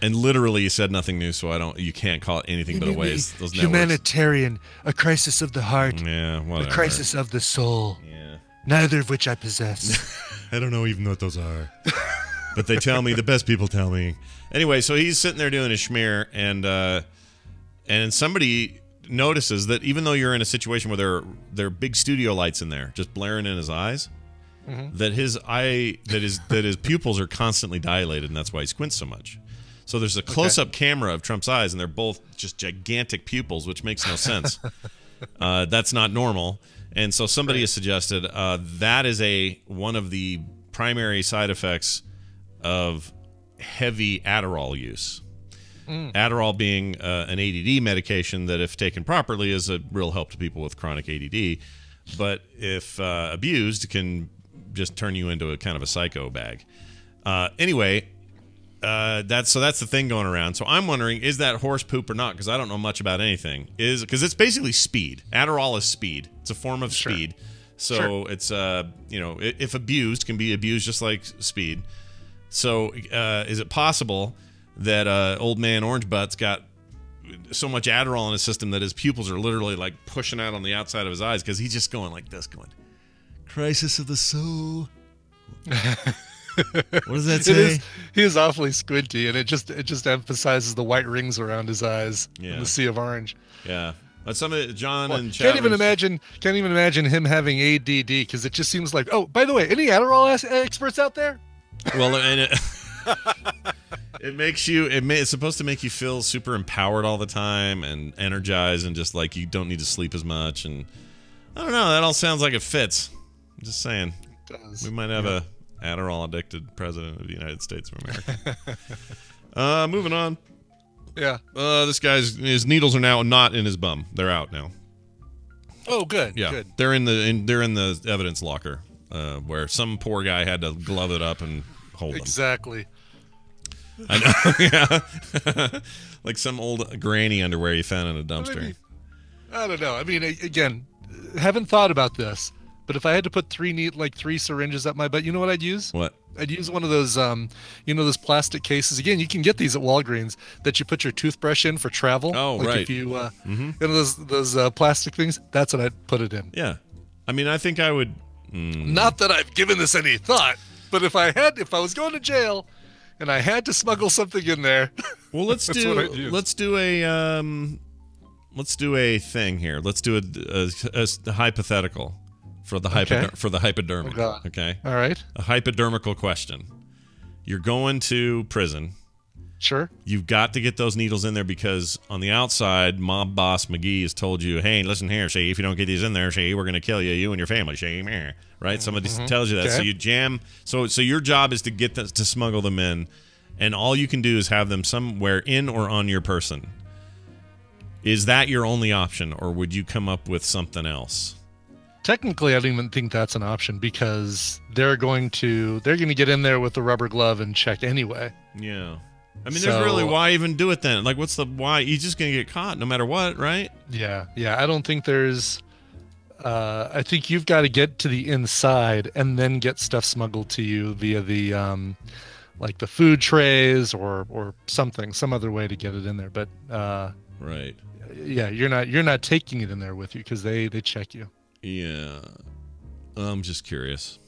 And literally, he said nothing new, so you can't call it anything but a waste. Those humanitarian, a crisis of the heart, whatever. A crisis of the soul. Yeah. Neither of which I possess. I don't know even what those are, but they tell me. The best people tell me. Anyway, so he's sitting there doing his schmear, and somebody notices that even though you're in a situation where there are big studio lights in there, just blaring in his eyes, that his pupils are constantly dilated, and that's why he squints so much. So there's a close-up camera of Trump's eyes, and they're both just gigantic pupils, which makes no sense. That's not normal. And so somebody has suggested that is one of the primary side effects of heavy Adderall use. Adderall being an ADD medication that, if taken properly, is a real help to people with chronic ADD. But if abused, can just turn you into a kind of a psycho bag. Anyway... that's the thing going around. So I'm wondering, is that horse poop or not? Because I don't know much about anything. Because it's basically speed. Adderall is speed. It's a form of speed. So it's if abused, can be abused just like speed. So is it possible that old man Orange Butt's got so much Adderall in his system that his pupils are literally like pushing out on the outside of his eyes because he's just going like this, going, crisis of the soul. What does that say? He is awfully squinty, and it just emphasizes the white rings around his eyes in the sea of orange. Yeah, but John and can't even imagine him having ADD because it just seems like. Oh, by the way, any Adderall experts out there? Well, and it's supposed to make you feel super empowered all the time and energized, and just like you don't need to sleep as much. And I don't know, that all sounds like it fits. I'm just saying, it does. We might have a Adderall addicted president of the United States of America. Moving on. Yeah. This guy's his needles are now not in his bum. They're out now. Oh, good. Yeah, good. They're in the evidence locker, where some poor guy had to glove it up and hold them. Exactly. I know. Yeah. Like some old granny underwear you found in a dumpster. I don't know. I mean, again, haven't thought about this, but if I had to put three syringes up my butt, you know what I'd use? What? I'd use one of those, those plastic cases. Again, you can get these at Walgreens that you put your toothbrush in for travel. Oh, like right. If you, those plastic things, that's what I'd put it in. Yeah. I mean, I think I would. Not that I've given this any thought, but if I was going to jail and I had to smuggle something in there. Well, let's do a thing here. Let's do a hypothetical for the hypodermic. Oh, okay. All right. A hypodermical question. You're going to prison. Sure. You've got to get those needles in there because on the outside, mob boss McGee has told you, hey, listen here, see, if you don't get these in there, see, we're going to kill you and your family, see, right? Somebody tells you that. Okay. So you jam. So your job is to get them, to smuggle them in, and all you can do is have them somewhere in or on your person. Is that your only option, or would you come up with something else? Technically, I don't even think that's an option because they're going to get in there with the rubber glove and check anyway. Yeah. I mean, there's really, why even do it then? Like, what's the why? You're just going to get caught no matter what, right? Yeah. I don't think there's. I think you've got to get to the inside and then get stuff smuggled to you via the like the food trays or some other way to get it in there. But right. Yeah, you're not taking it in there with you because they check you. Yeah. I'm just curious.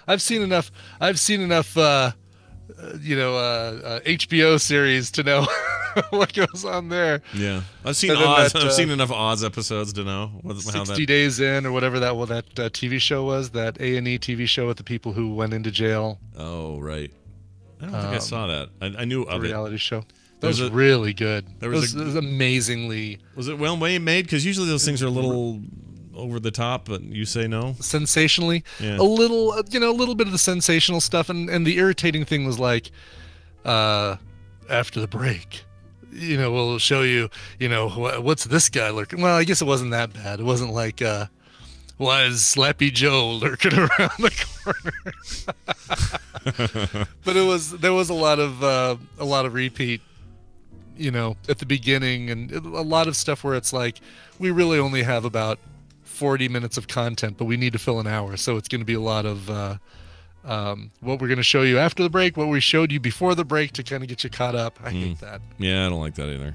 I've seen enough HBO series to know what goes on there. Yeah, I've seen Oz. I've seen enough Oz episodes to know 60 Days In or whatever that TV show was, that A&E TV show with the people who went into jail. Oh, right. I don't think I saw that. I knew of it. Reality show. That was really good. It was amazingly. Was it well made? Because usually those things are a little over the top, but you say no. Sensationally, yeah. A little bit of the sensational stuff, and the irritating thing was like, after the break, we'll show you, what's this guy lurking. Well, I guess it wasn't that bad. It wasn't like, why is Slappy Joe lurking around the corner? But there was a lot of repeat, at the beginning, and a lot of stuff where it's like, we really only have about 40 minutes of content, but we need to fill an hour, so it's going to be a lot of what we're going to show you after the break, what we showed you before the break to kind of get you caught up. I hate that. Yeah, I don't like that either.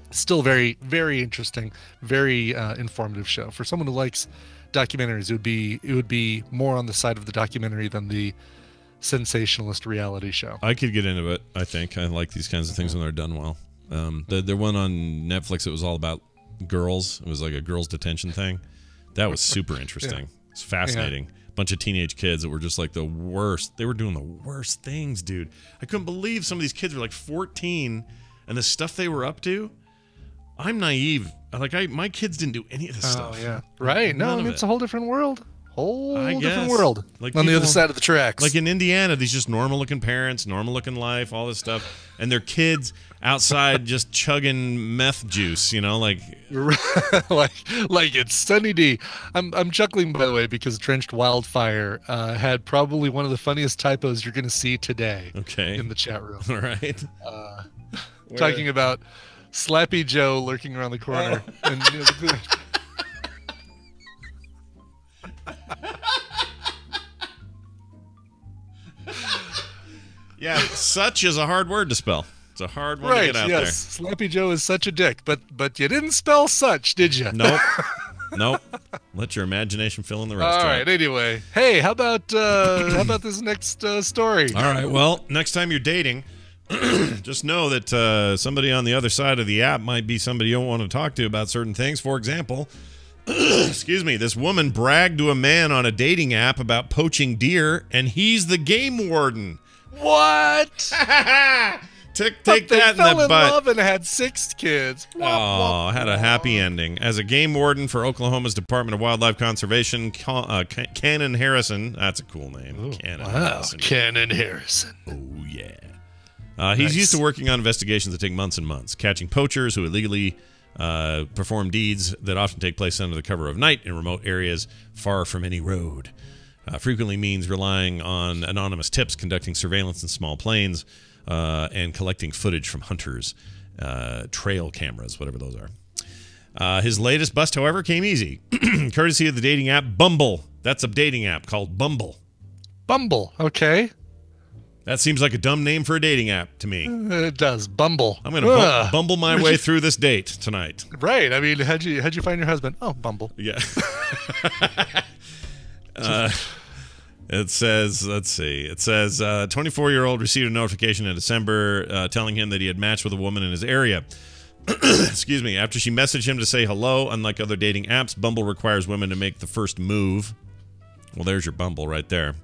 Still very, very interesting, very informative show. For someone who likes documentaries, it would be more on the side of the documentary than the sensationalist reality show. I could get into it. I think I like these kinds of things when they're done well. The one on Netflix, it was all about girls. It was like a girls' detention thing. That was super interesting. Yeah. It's fascinating. Yeah. Bunch of teenage kids that were just like the worst. They were doing the worst things, dude. I couldn't believe some of these kids were like 14, and the stuff they were up to. I'm naive. My kids didn't do any of this stuff. Oh yeah, right. No, it's a whole different world. Different world. Like on the other side of the tracks. Like in Indiana, these just normal-looking parents, normal-looking life, all this stuff, and their kids outside just chugging meth juice, like it's Sunny D. I'm chuckling, by the way, because Drenched Wildfire had probably one of the funniest typos you're going to see today. Okay. In the chat room. All right. Talking about Slappy Joe lurking around the corner. Oh. And, yeah, such is a hard word to spell. It's a hard one to get out there. Slappy Joe is such a dick, but you didn't spell such, did you? Nope. Let your imagination fill in the rest. All right. Anyway, hey, how about this next story? All right. Well, next time you're dating, just know that somebody on the other side of the app might be somebody you don't want to talk to about certain things. For example, excuse me, this woman bragged to a man on a dating app about poaching deer, and he's the game warden. What? Take that in the butt. They fell in love and had 6 kids. Oh, had a happy ending. As a game warden for Oklahoma's Department of Wildlife Conservation, Cannon Harrison. That's a cool name. Ooh, Cannon Harrison. Cannon Harrison. Oh, yeah. He's used to working on investigations that take months and months, catching poachers who illegally perform deeds that often take place under the cover of night in remote areas far from any road. Frequently means relying on anonymous tips, conducting surveillance in small planes, and collecting footage from hunters, trail cameras, whatever those are. His latest bust, however, came easy. Courtesy of the dating app Bumble. That's a dating app called Bumble. Bumble, okay. That seems like a dumb name for a dating app to me. It does. Bumble. I'm going to bumble my way through this date tonight. Right. I mean, how'd you find your husband? Oh, Bumble. Yeah. It says, let's see. It says, 24-year-old received a notification in December telling him that he had matched with a woman in his area. Excuse me. After she messaged him to say hello, unlike other dating apps, Bumble requires women to make the first move. Well, there's your Bumble right there.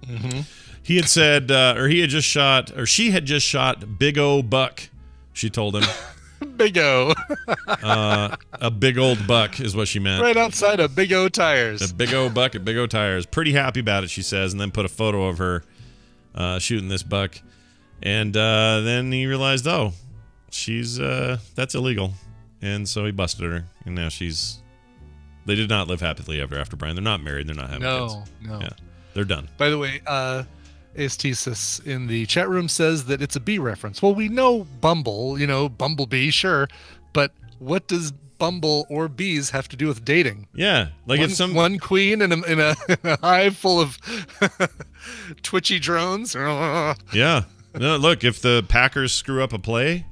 Mm-hmm. He had said, she had just shot Big O Buck, she told him. Big O. A big old buck is what she meant. Right outside of Big O Tires. A Big O Buck at Big O Tires. Pretty happy about it, she says, and then put a photo of her shooting this buck. And then he realized, oh, she's that's illegal. And so he busted her, and now they did not live happily ever after, Brian. They're not married. They're not having kids. No. Yeah, they're done. By the way, Aesthesis in the chat room says that it's a bee reference. Well, we know Bumble, Bumblebee, sure, but what does Bumble or bees have to do with dating? Yeah, like it's one queen in a hive full of twitchy drones. Yeah. No, look, if the Packers screw up a play,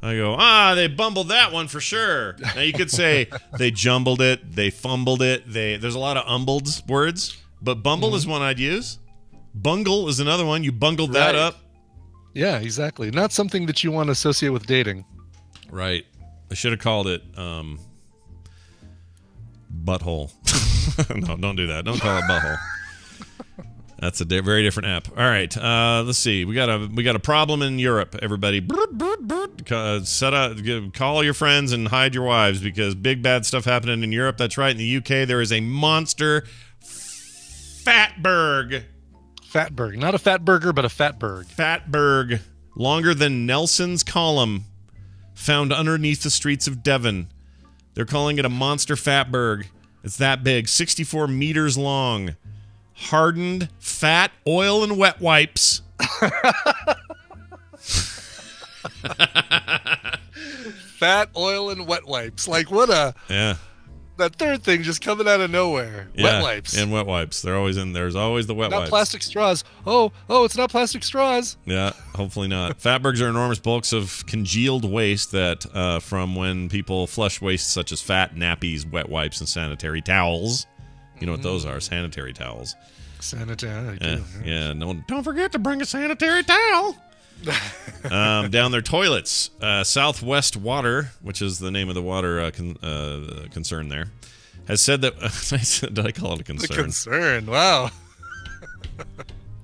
I go, they bumbled that one for sure. Now you could say they jumbled it, they fumbled it. There's a lot of umbled words, but Bumble is one I'd use. Bungle is another one. You bungled that up. Yeah, exactly. Not something that you want to associate with dating. Right. I should have called it butthole. No, don't do that. Don't call it butthole. That's a very different app. All right. Let's see. We got a problem in Europe. Everybody, call your friends and hide your wives because big bad stuff happening in Europe. That's right. In the UK, there is a monster Fatberg. Fatberg. Not a fat burger, but a Fatberg. Fatberg. Longer than Nelson's column. Found underneath the streets of Devon. They're calling it a monster Fatberg. It's that big. 64 meters long. Hardened, fat, oil, and wet wipes. Fat, oil, and wet wipes. Like, what a... Yeah. That third thing just coming out of nowhere. Yeah, wet wipes. And wet wipes. They're always in. There's always the wet wipes. Not plastic straws. Oh, it's not plastic straws. Yeah, hopefully not. Fatbergs are enormous bulks of congealed waste that from when people flush waste such as fat, nappies, wet wipes, and sanitary towels. You know what those are? Sanitary towels. Sanitary. Yeah. No, don't forget to bring a sanitary towel. Down their toilets. Southwest Water, which is the name of the water concern there, has said that... Did I call it a concern? The concern, wow.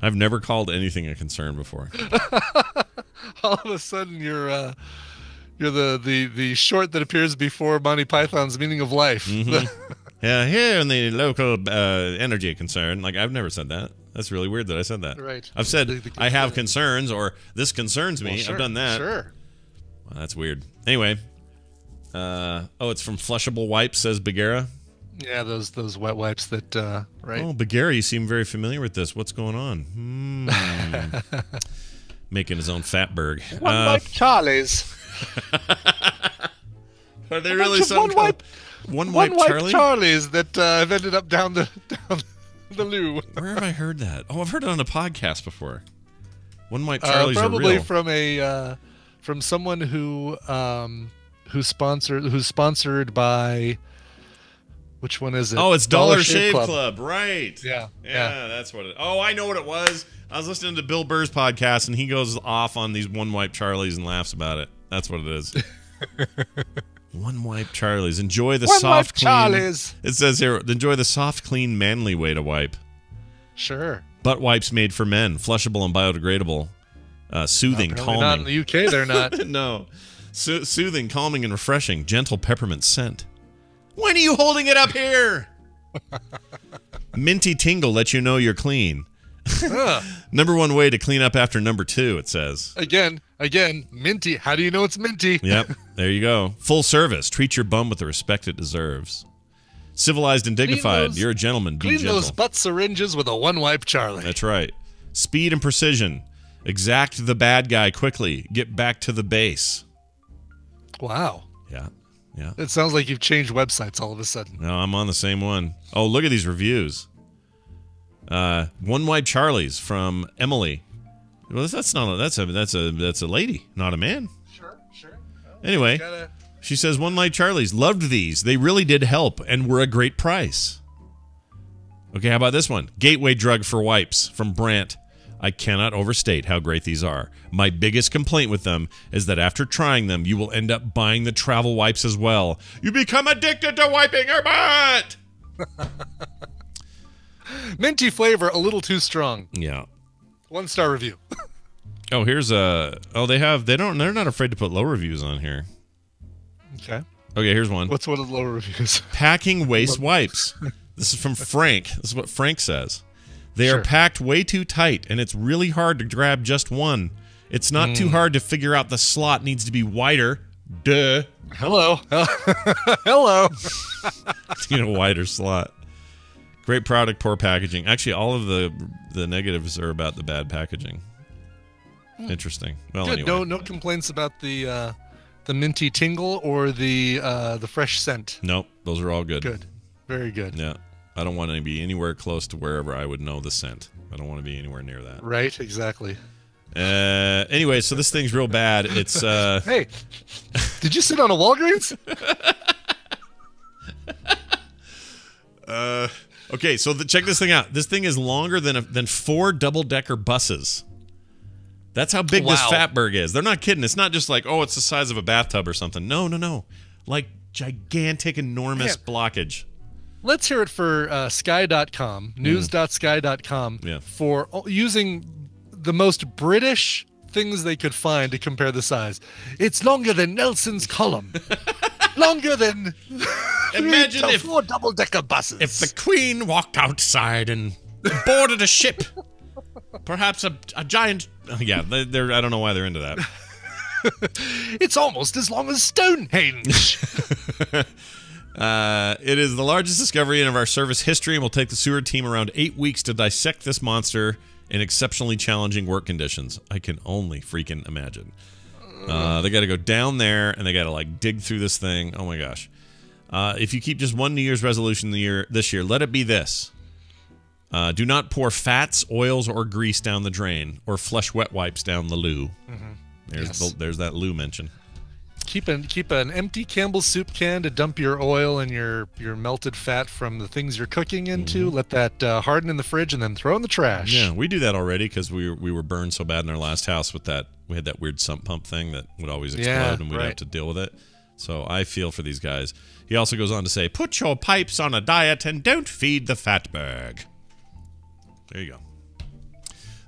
I've never called anything a concern before. All of a sudden, you're the short that appears before Monty Python's Meaning of Life. Mm-hmm. Yeah, here in the local energy concern. Like, I've never said that. That's really weird that I said that. Right. I've said I have concerns or this concerns me. Well, sure, I've done that. Sure. Well, that's weird. Anyway. It's from Flushable Wipes, says Bagheera. Yeah, those wet wipes that, right? Oh, Bagheera, you seem very familiar with this. What's going on? Making his own Fatberg. One wipe Charlies. Are they really some one wipe Charlies that have ended up down the loo. Where have I heard that? Oh, I've heard it on a podcast before. One wipe Charlies probably are real. from someone who's sponsored by, which one is it? Oh, it's Dollar Shave Club. Right. Yeah, that's what it. Oh, I know what it was. I was listening to Bill Burr's podcast, and he goes off on these one wipe Charlies and laughs about it. That's what it is. One wipe Charlies. Enjoy the soft, clean. Charlies. It says here, enjoy the soft, clean, manly way to wipe. Sure. Butt wipes made for men, flushable and biodegradable, soothing, calming. Not in the UK, they're not. No, soothing, calming, and refreshing. Gentle peppermint scent. When are you holding it up here? Minty tingle lets you know you're clean. Number one way to clean up after number two, it says. Again, minty. How do you know it's minty? Yep, there you go. Full service. Treat your bum with the respect it deserves. Civilized and dignified. You're a gentleman. Be gentle. Clean those butt syringes with a one-wipe Charlie. That's right. Speed and precision. Exact the bad guy quickly. Get back to the base. Wow. Yeah. It sounds like you've changed websites all of a sudden. No, I'm on the same one. Oh, look at these reviews. One Wipe Charlie's from Emily. Well, that's a lady, not a man. Sure. Anyway, she says One Wipe Charlie's loved these. They really did help and were a great price. Okay, how about this one? Gateway drug for wipes from Brant. I cannot overstate how great these are. My biggest complaint with them is that after trying them, you will end up buying the travel wipes as well. You become addicted to wiping your butt! Minty flavor, a little too strong. Yeah. 1-star review. Oh, here's a... Oh, they're not afraid to put low reviews on here. Okay, here's one. What's one of the low reviews? Packing waste wipes. This is from Frank. This is what Frank says. They are packed way too tight, and it's really hard to grab just one. It's not too hard to figure out the slot needs to be wider. Duh. Hello. Hello. You know, wider slot. Great product, poor packaging. Actually, all of the negatives are about the bad packaging. Interesting. Well, good. Anyway. No complaints about the minty tingle or the fresh scent. Nope, those are all good. Good. Very good. Yeah. I don't want to be anywhere close to wherever I would know the scent. I don't want to be anywhere near that. Right, exactly. Anyway, so this thing's real bad. It's Hey, did you sit on a Walgreens? Okay, so check this thing out. This thing is longer than 4 double-decker buses. That's how big this Fatberg is. They're not kidding. It's not just like, oh, it's the size of a bathtub or something. No. Like gigantic, enormous blockage. Let's hear it for sky.com, news.sky.com, for using the most British things they could find to compare the size. It's longer than Nelson's column. Longer than Imagine if 4 double-decker buses. If the Queen walked outside and boarded a ship, perhaps a giant... Yeah, they're I don't know why they're into that. It's almost as long as Stonehenge. It is the largest discovery in our service history and will take the sewer team around 8 weeks to dissect this monster in exceptionally challenging work conditions. I can only freaking imagine. They got to go down there and they got to like dig through this thing. Oh my gosh. If you keep just one New Year's resolution this year, let it be this. Do not pour fats, oils, or grease down the drain or flush wet wipes down the loo. There's that loo mention. Keep an empty Campbell's soup can to dump your oil and your melted fat from the things you're cooking into. Let that harden in the fridge and then throw in the trash. Yeah, we do that already because we were burned so bad in our last house with that. We had that weird sump pump thing that would always explode and we'd have to deal with it. So I feel for these guys. He also goes on to say, put your pipes on a diet and don't feed the Fatberg. There you go.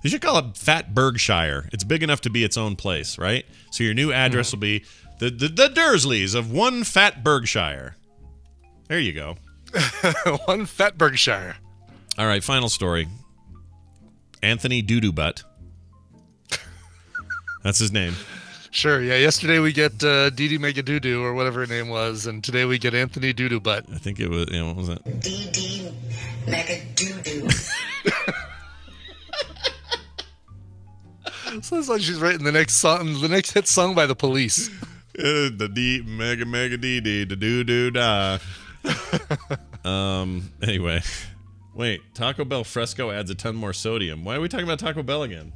They should call it Fatbergshire. It's big enough to be its own place, right? So your new address will be the Dursleys of One Fatbergshire. There you go. One Fatbergshire. All right, final story. Anthony Doodoo Butt. That's his name. Sure, yeah. Yesterday we get Dee Dee Mega Doodoo or whatever her name was, and today we get Anthony Doodoo Butt. I think it was, what was it? Dee Dee Mega Doodoo. Sounds like she's writing the next song, the next hit song by the Police. The D Mega Dee Dee da doo doo da. Anyway, wait. Taco Bell Fresco adds a ton more sodium. Why are we talking about Taco Bell again?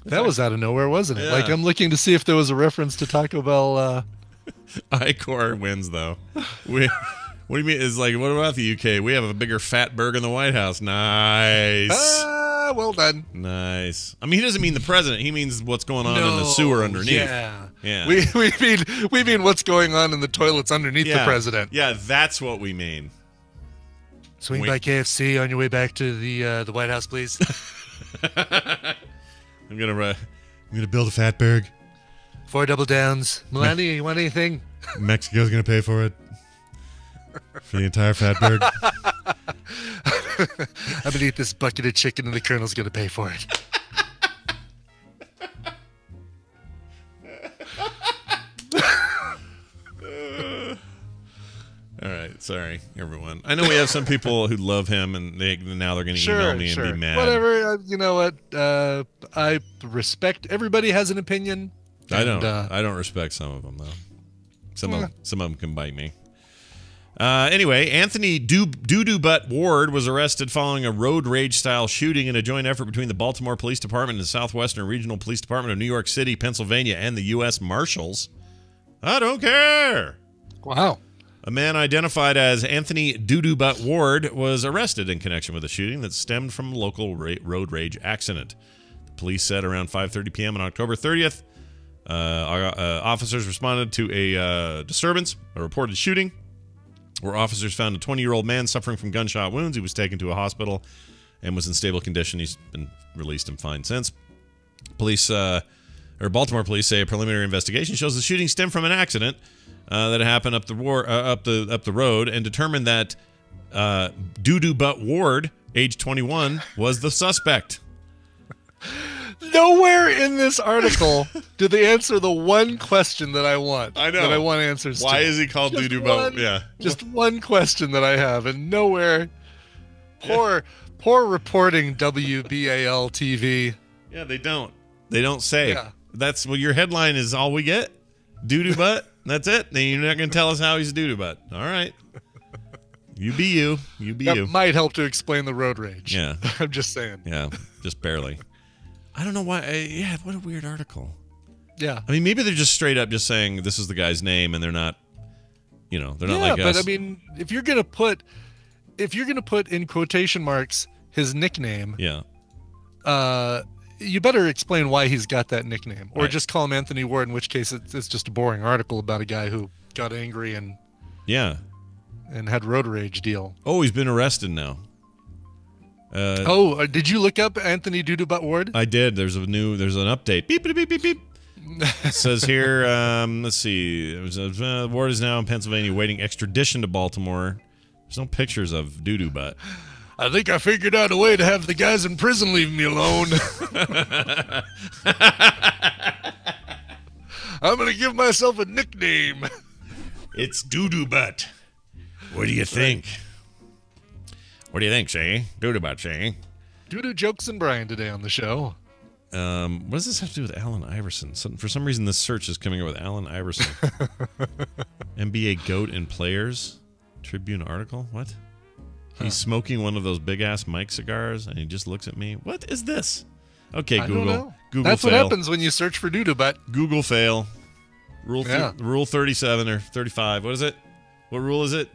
That was out of nowhere, wasn't it? Yeah. Like I'm looking to see if there was a reference to Taco Bell. Icor wins though. What do you mean? Is like, what about the UK? We have a bigger Fatberg in the White House. Nice. Well done. Nice. I mean, he doesn't mean the president. He means what's going on in the sewer underneath. Yeah. We mean what's going on in the toilets underneath the president. Yeah, that's what we mean. Swing by KFC on your way back to the White House, please. I'm gonna build a Fatberg. 4 double downs. Melania, you want anything? Mexico's gonna pay for it. For the entire Fatberg. I'm gonna eat this bucket of chicken, and the Colonel's gonna pay for it. All right, sorry, everyone. I know we have some people who love him, and now they're going to email me and be mad. Whatever. You know what? I respect. Everybody has an opinion. I don't respect some of them though. Some of them can bite me. Anyway, Anthony Doo-Doo Butt Ward was arrested following a road rage-style shooting in a joint effort between the Baltimore Police Department and the Southwestern Regional Police Department of New York City, Pennsylvania, and the U.S. Marshals. I don't care. Wow. A man identified as Anthony Doo-Doo Butt Ward was arrested in connection with a shooting that stemmed from a local road rage accident. The police said around 5:30 p.m. on October 30th, officers responded to a disturbance, a reported shooting, where officers found a 20-year-old man suffering from gunshot wounds. He was taken to a hospital and was in stable condition. He's been released and fine since. Baltimore police say a preliminary investigation shows the shooting stemmed from an accident that happened up the road, and determined that Doo-Doo Butt Ward, age 21, was the suspect. Nowhere in this article do they answer the one question that I want. I know. That I want answers to. Why is he called Doo-Doo Butt? Yeah. Just one question that I have, and nowhere. Poor reporting, WBAL TV. Yeah, they don't. They don't say. Yeah. That's your headline is all we get? Doo-Doo Butt? That's it? Then you're not going to tell us how he's a doo-doo butt. All right. You be you. You be you. That might help to explain the road rage. Yeah. I'm just saying. Yeah, just barely. I don't know why. Yeah, what a weird article. Yeah. I mean, maybe they're just straight up just saying this is the guy's name, and they're not, they're not like us. Yeah, but I mean, if you're gonna put in quotation marks his nickname, you better explain why he's got that nickname, or just call him Anthony Ward. In which case, it's just a boring article about a guy who got angry and had road rage deal. Oh, he's been arrested now. Did you look up Anthony Doo-Doo Butt Ward? I did. There's an update. Beep, beep, beep, beep, beep. It says here, let's see. Ward is now in Pennsylvania waiting extradition to Baltimore. There's no pictures of Doo-Doo Butt. I think I figured out a way to have the guys in prison leave me alone. I'm going to give myself a nickname. It's Doo-Doo Butt. What do you think? What do you think, Shay? Doo-Doo Butt, Shay? Doo-Doo Jokes and Brian today on the show. What does this have to do with Allen Iverson? For some reason, this search is coming up with Allen Iverson. NBA GOAT and Players Tribune article? What? He's smoking one of those big-ass Mike cigars, and he just looks at me. What is this? Okay, Google. I don't know. Google That's fail. what happens when you search for Doo-Doo Butt. Google fail. Rule 37 or 35. What is it? What rule is it?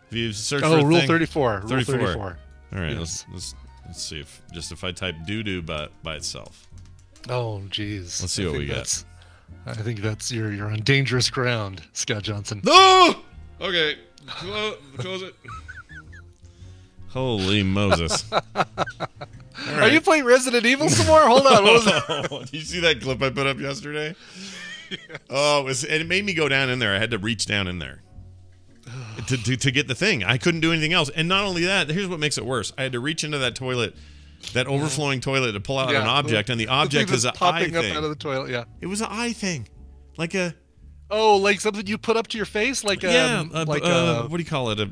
If you search for Rule thing, 34. 34. Rule 34. All right, yes. let's see if I type Doo-Doo Butt by itself. Oh, geez. Let's see what we get. I think that's you're on dangerous ground, Scott Johnson. No! Okay. Close it. Holy Moses. Right. Are you playing Resident Evil some more? Hold on. What was that? Did you see that clip I put up yesterday? Yes. Oh, it made me go down in there. I had to reach down in there to get the thing. I couldn't do anything else. And not only that, here's what makes it worse. I had to reach into that toilet, that overflowing toilet, to pull out an object, and the object is an eye thing. Popping up out of the toilet, yeah. It was an eye thing. Like a... Oh, like something you put up to your face? Like what do you call it? A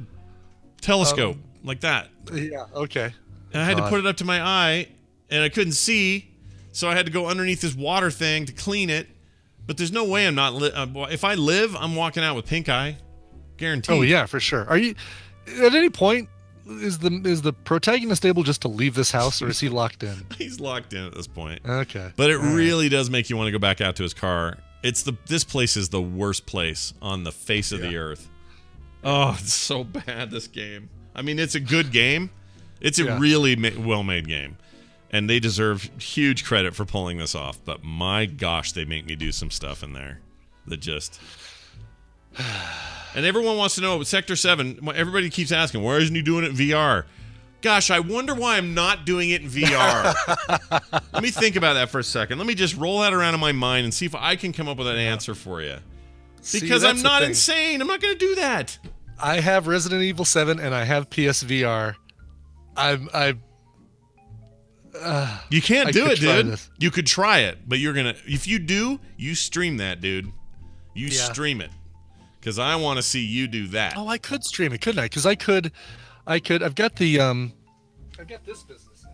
telescope. Like that. Yeah, okay. And I had to put it up to my eye, and I couldn't see, so I had to go underneath this water thing to clean it. But there's no way I'm not... if I live, I'm walking out with pink eye. Guaranteed. Oh, yeah, for sure. Are you... At any point, is the protagonist able just to leave this house, or is he locked in? He's locked in at this point. Okay. But it really does make you want to go back out to his car. This place is the worst place on the face of the earth. Oh, it's so bad, this game. I mean, it's a good game. It's a really well-made game. And they deserve huge credit for pulling this off. But my gosh, they make me do some stuff in there that just... And everyone wants to know, Sector 7, everybody keeps asking, why isn't he doing it in VR? Gosh, I wonder why I'm not doing it in VR. Let me think about that for a second. Let me just roll that around in my mind and see if I can come up with an answer for you. Because I'm not insane. I'm not going to do that. I have Resident Evil 7 and I have PSVR, You can't do it, dude. You could try it, but you're gonna. If you do, you stream that, dude. You stream it, because I want to see you do that. Oh, I could stream it, couldn't I? Because I could. I've got the. I've got this business now.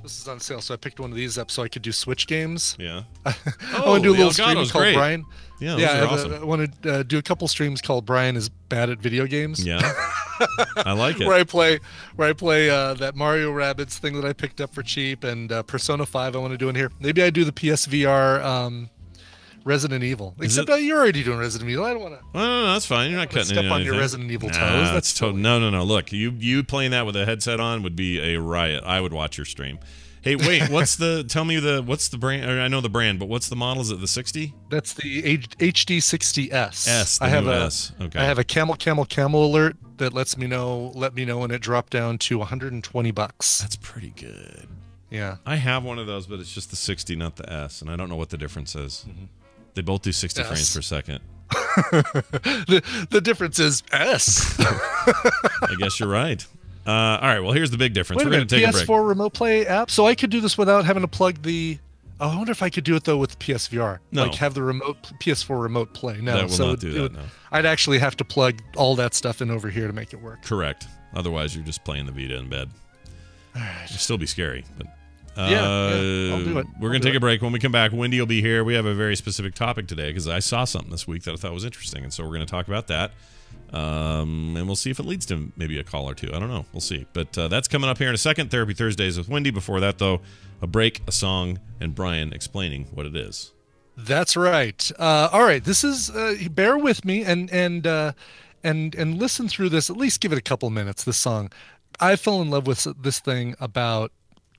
This is on sale, so I picked one of these up so I could do Switch games. Yeah. I want to do a little stream called great. Brian. Yeah, those are awesome. I want to do a couple streams called Brian is bad at video games. Yeah. I like it. where I play that Mario Rabbids thing that I picked up for cheap, and Persona 5 I want to do in here. Maybe I do the PSVR Resident Evil. Except you're already doing Resident Evil. I don't want to. No, that's fine. You're not cutting step on your Resident Evil toes. That's total. No. Look, you playing that with a headset on would be a riot. I would watch your stream. Hey, wait. What's the brand? I know the brand, but what's the model? Is it the 60? That's the HD60S. S. I have a S. Okay. I have a camel alert that let me know when it dropped down to $120. That's pretty good. Yeah. I have one of those, but it's just the 60, not the S, and I don't know what the difference is. Mm-hmm. They both do 60 frames per second. the difference is S. I guess you're right. All right, well, here's the big difference. We're going to take a break. PS4 Remote Play app? So I could do this without having to plug the... Oh, I wonder if I could do it, though, with PSVR. No. Like, have the PS4 Remote Play. No, that will not do that, no. I'd actually have to plug all that stuff in over here to make it work. Correct. Otherwise, you're just playing the Vita in bed. All right. It'll still be scary, but... I'll do it. We're going to take a break. When we come back, Wendy will be here. We have a very specific topic today because I saw something this week that I thought was interesting, and so we're going to talk about that. And we'll see if it leads to maybe a call or two. I don't know. We'll see. But that's coming up here in a second. Therapy Thursdays with Wendy. Before that, though, a break, a song, and Brian explaining what it is. That's right. All right. This is bear with me and listen through this. At least give it a couple minutes. This song. I fell in love with this thing about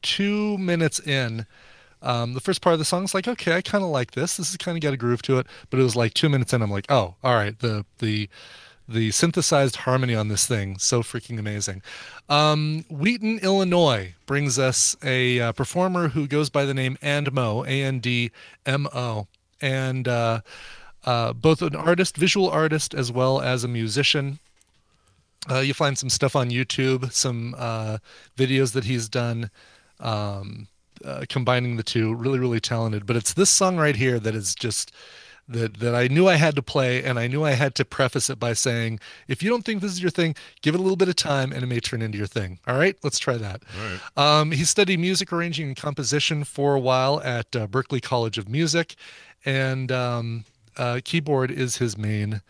2 minutes in. The first part of the song is like, okay, I kind of like this. This has kind of got a groove to it. But it was like 2 minutes in, I'm like, oh, all right. The synthesized harmony on this thing, so freaking amazing. Wheaton, Illinois brings us a performer who goes by the name Andmo, A-N-D-M-O, and both an artist, visual artist, as well as a musician. You find some stuff on YouTube, some videos that he's done, combining the two. Really, really talented. But it's this song right here that is just... That I knew I had to play, and I knew I had to preface it by saying, if you don't think this is your thing, give it a little bit of time, and it may turn into your thing. All right? Let's try that. All right. He studied music arranging and composition for a while at Berklee College of Music, and keyboard is his main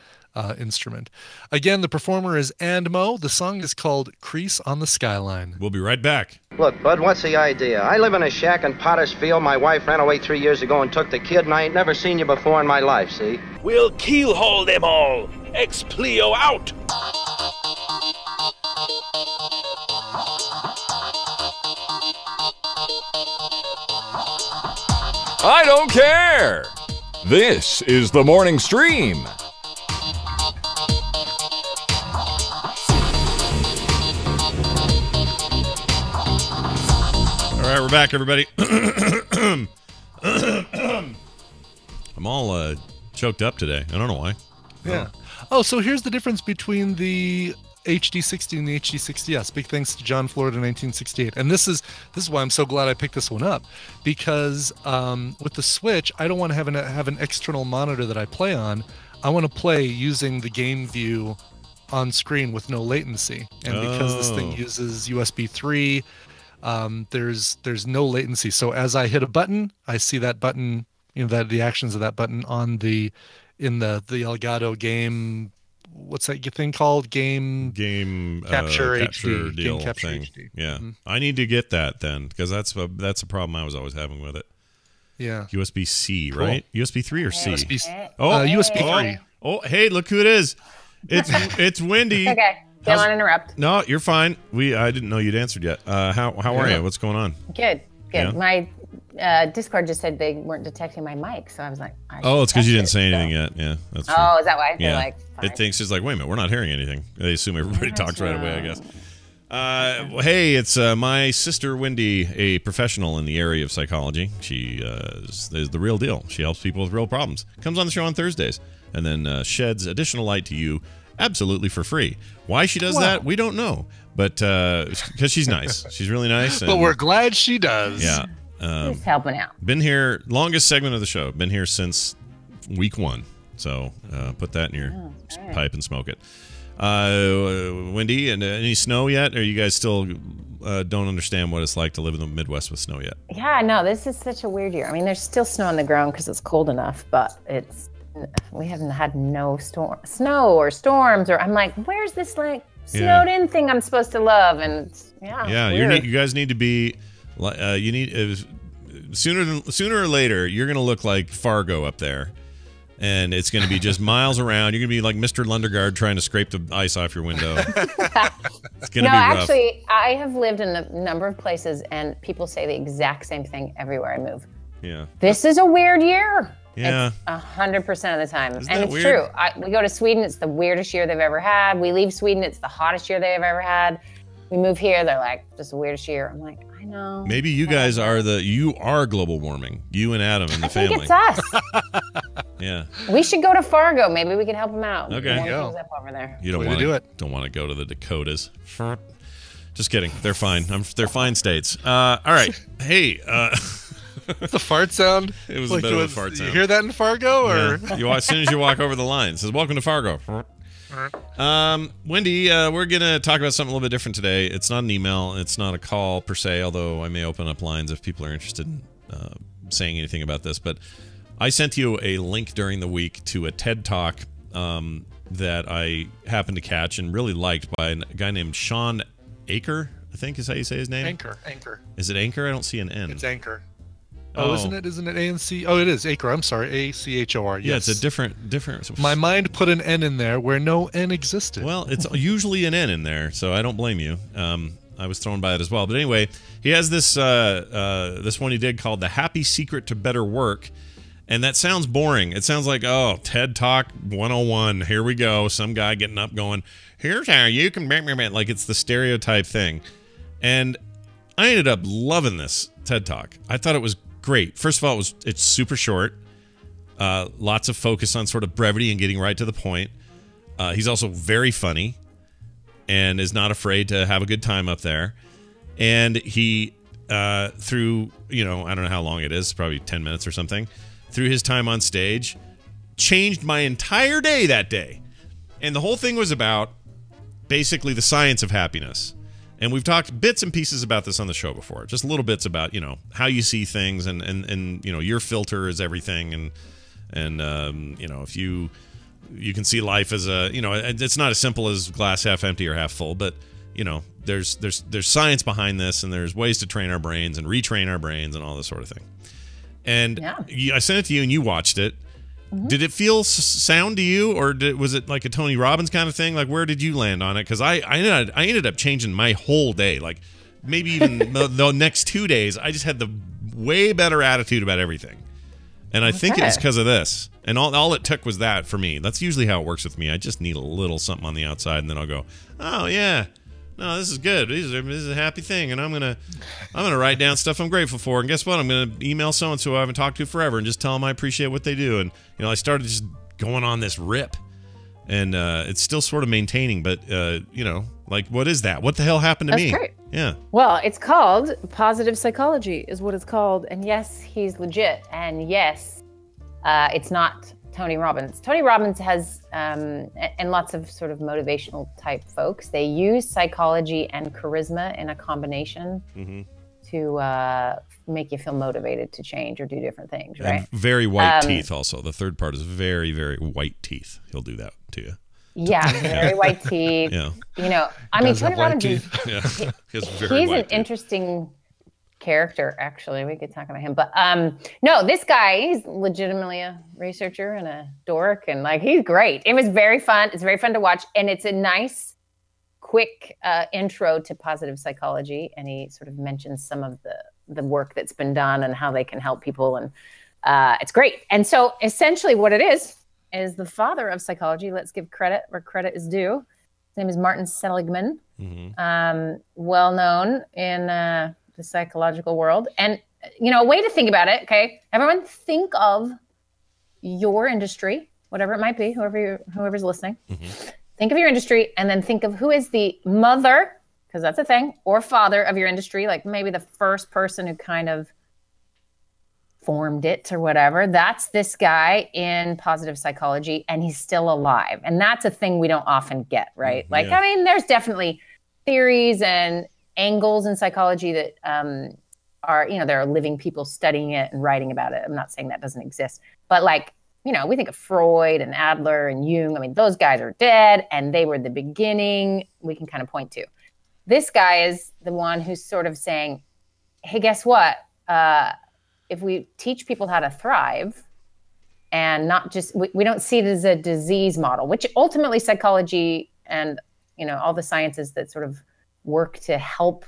instrument. Again, the performer is Andmo. The song is called Crease on the Skyline. We'll be right back. Look, Bud, what's the idea? I live in a shack in Potter's Field. My wife ran away 3 years ago and took the kid, and I ain't never seen you before in my life, see? We'll keelhaul them all. Explio out. I don't care. This is the morning stream. All right, we're back, everybody. I'm all choked up today. I don't know why. Yeah. Oh, so here's the difference between the HD60 and the HD60S. Big thanks to John Florida 1968. And this is why I'm so glad I picked this one up, because with the Switch, I don't want to have an external monitor that I play on. I want to play using the game view on screen with no latency. And because this thing uses USB 3, there's no latency. So as I hit a button, I see that button, that the actions of that button in the Elgato game. What's that thing called? Game capture HD. Deal game capture thing. HD. Yeah, I need to get that then, because that's a problem I was always having with it. Yeah. USB-C, right? USB 3 or C? USB 3. Oh, hey, look who it is. It's Wendy. Okay. Don't want to interrupt. No, you're fine. I didn't know you'd answered yet. How are you? What's going on? Good. Yeah? My Discord just said they weren't detecting my mic, so I was like, it's because you didn't say anything yet. Yeah, that's true. Oh, is that why? Yeah. Like, it thinks it's like, wait a minute, we're not hearing anything. They assume everybody talks right away, I guess. Hey, it's my sister Wendy, a professional in the area of psychology. She is the real deal. She helps people with real problems. Comes on the show on Thursdays, and then sheds additional light to you absolutely for free. Why she does that, we don't know. But because she's nice. She's really nice. And, but we're glad she does. Yeah. Just helping out. Been here, longest segment of the show. Been here since week 1. So put that in your pipe and smoke it. Wendy, and any snow yet? Or you guys still don't understand what it's like to live in the Midwest with snow yet? Yeah, no, this is such a weird year. I mean, there's still snow on the ground because it's cold enough, but we haven't had no snow or storms. Or I'm like, where's this like snowed in thing I'm supposed to love? And it's, you guys need to be. You need sooner or later. You're gonna look like Fargo up there. And it's going to be just miles around. You're going to be like Mr. Lundegaard trying to scrape the ice off your window. It's going to be rough. Actually, I have lived in a number of places, and people say the exact same thing everywhere I move. Yeah. This is a weird year. Yeah. It's 100% of the time. Isn't and that it's weird? true. We go to Sweden, it's the weirdest year they've ever had. We leave Sweden, it's the hottest year they've ever had. We move here, they're like, just the weirdest year. I'm like, I know. Maybe you guys are global warming. You and Adam and the family. I think it's us. Yeah. We should go to Fargo. Maybe we can help them out. Okay. Up over there. You don't want to do it. Don't want to go to the Dakotas. Just kidding. They're fine. They're fine states. All right. Hey. The fart sound. It was like a bit of a fart sound. You hear that in Fargo, or as soon as you walk over the line, it says "Welcome to Fargo." Wendy, we're gonna talk about something a little bit different today. It's not an email. It's not a call per se. Although I may open up lines if people are interested in saying anything about this, but. I sent you a link during the week to a TED Talk that I happened to catch and really liked by a guy named Sean Aker, I think is how you say his name. Anchor. Is it Anchor? I don't see an N. It's Anchor. Oh, isn't it? Isn't it A-N-C? Oh, it is Acre. I'm sorry, A-C-H-O-R. Yes. Yeah, it's a different. My mind put an N in there where no N existed. Well, it's usually an N in there, so I don't blame you. I was thrown by it as well. But anyway, he has this this one he did called "The Happy Secret to Better Work." And that sounds boring. It sounds like, oh, TED Talk 101. Here we go. Some guy getting up going, here's how you can... Like it's the stereotype thing. And I ended up loving this TED Talk. I thought it was great. First of all, it's super short. Lots of focus on sort of brevity and getting right to the point. He's also very funny and is not afraid to have a good time up there. And he, through, I don't know how long it is, probably 10 minutes or something, through his time on stage, changed my entire day that day. And the whole thing was about basically the science of happiness. And we've talked bits and pieces about this on the show before. Just little bits about, how you see things and your filter is everything. And if you can see life as it's not as simple as glass half empty or half full, but there's science behind this, and there's ways to train our brains and retrain our brains and all this sort of thing. And I sent it to you, and you watched it. Mm-hmm. Did it feel sound to you, or was it like a Tony Robbins kind of thing? Like, where did you land on it? Because I ended up changing my whole day. Like, maybe even the next 2 days, I just had the way better attitude about everything. And I think it was because of this. And all it took was that for me. That's usually how it works with me. I just need a little something on the outside, and then I'll go, oh, yeah. No, this is good. This is a happy thing, and I'm gonna write down stuff I'm grateful for. And guess what? I'm gonna email so and so I haven't talked to forever, and just tell them I appreciate what they do. And I started just going on this rip, and it's still sort of maintaining. But like, what is that? What the hell happened to me? Great. Yeah. Well, it's called positive psychology, is what it's called. And yes, he's legit. And yes, it's not Tony Robbins. Tony Robbins has, and lots of sort of motivational type folks, they use psychology and charisma in a combination to make you feel motivated to change or do different things, right? And very white teeth also. The third part is very, very white teeth. He'll do that to you. Yeah, very white teeth. Yeah. I mean, Tony Robbins is he's an interesting character, actually. We could talk about him, but no, this guy, he's legitimately a researcher and a dork, and like, he's great. It was very fun. It's very fun to watch, and it's a nice quick intro to positive psychology, and he sort of mentions some of the work that's been done and how they can help people, and it's great. And so essentially what it is the father of psychology. Let's give credit where credit is due. His name is Martin Seligman, well known in the psychological world. And, a way to think about it, okay, everyone think of your industry, whatever it might be, whoever's listening, think of your industry and then think of who is the mother, because that's a thing, or father of your industry, like maybe the first person who kind of formed it or whatever. That's this guy in positive psychology, and he's still alive. And that's a thing we don't often get, right? Like, I mean, there's definitely theories and angles in psychology that are, you know, there are living people studying it and writing about it. I'm not saying that doesn't exist, but like, you know, we think of Freud and Adler and Jung. I mean, those guys are dead and they were the beginning. We can kind of point to. This guy is the one who's sort of saying, hey, guess what? If we teach people how to thrive and not just, we don't see it as a disease model, which ultimately psychology and, you know, all the sciences that sort of work to help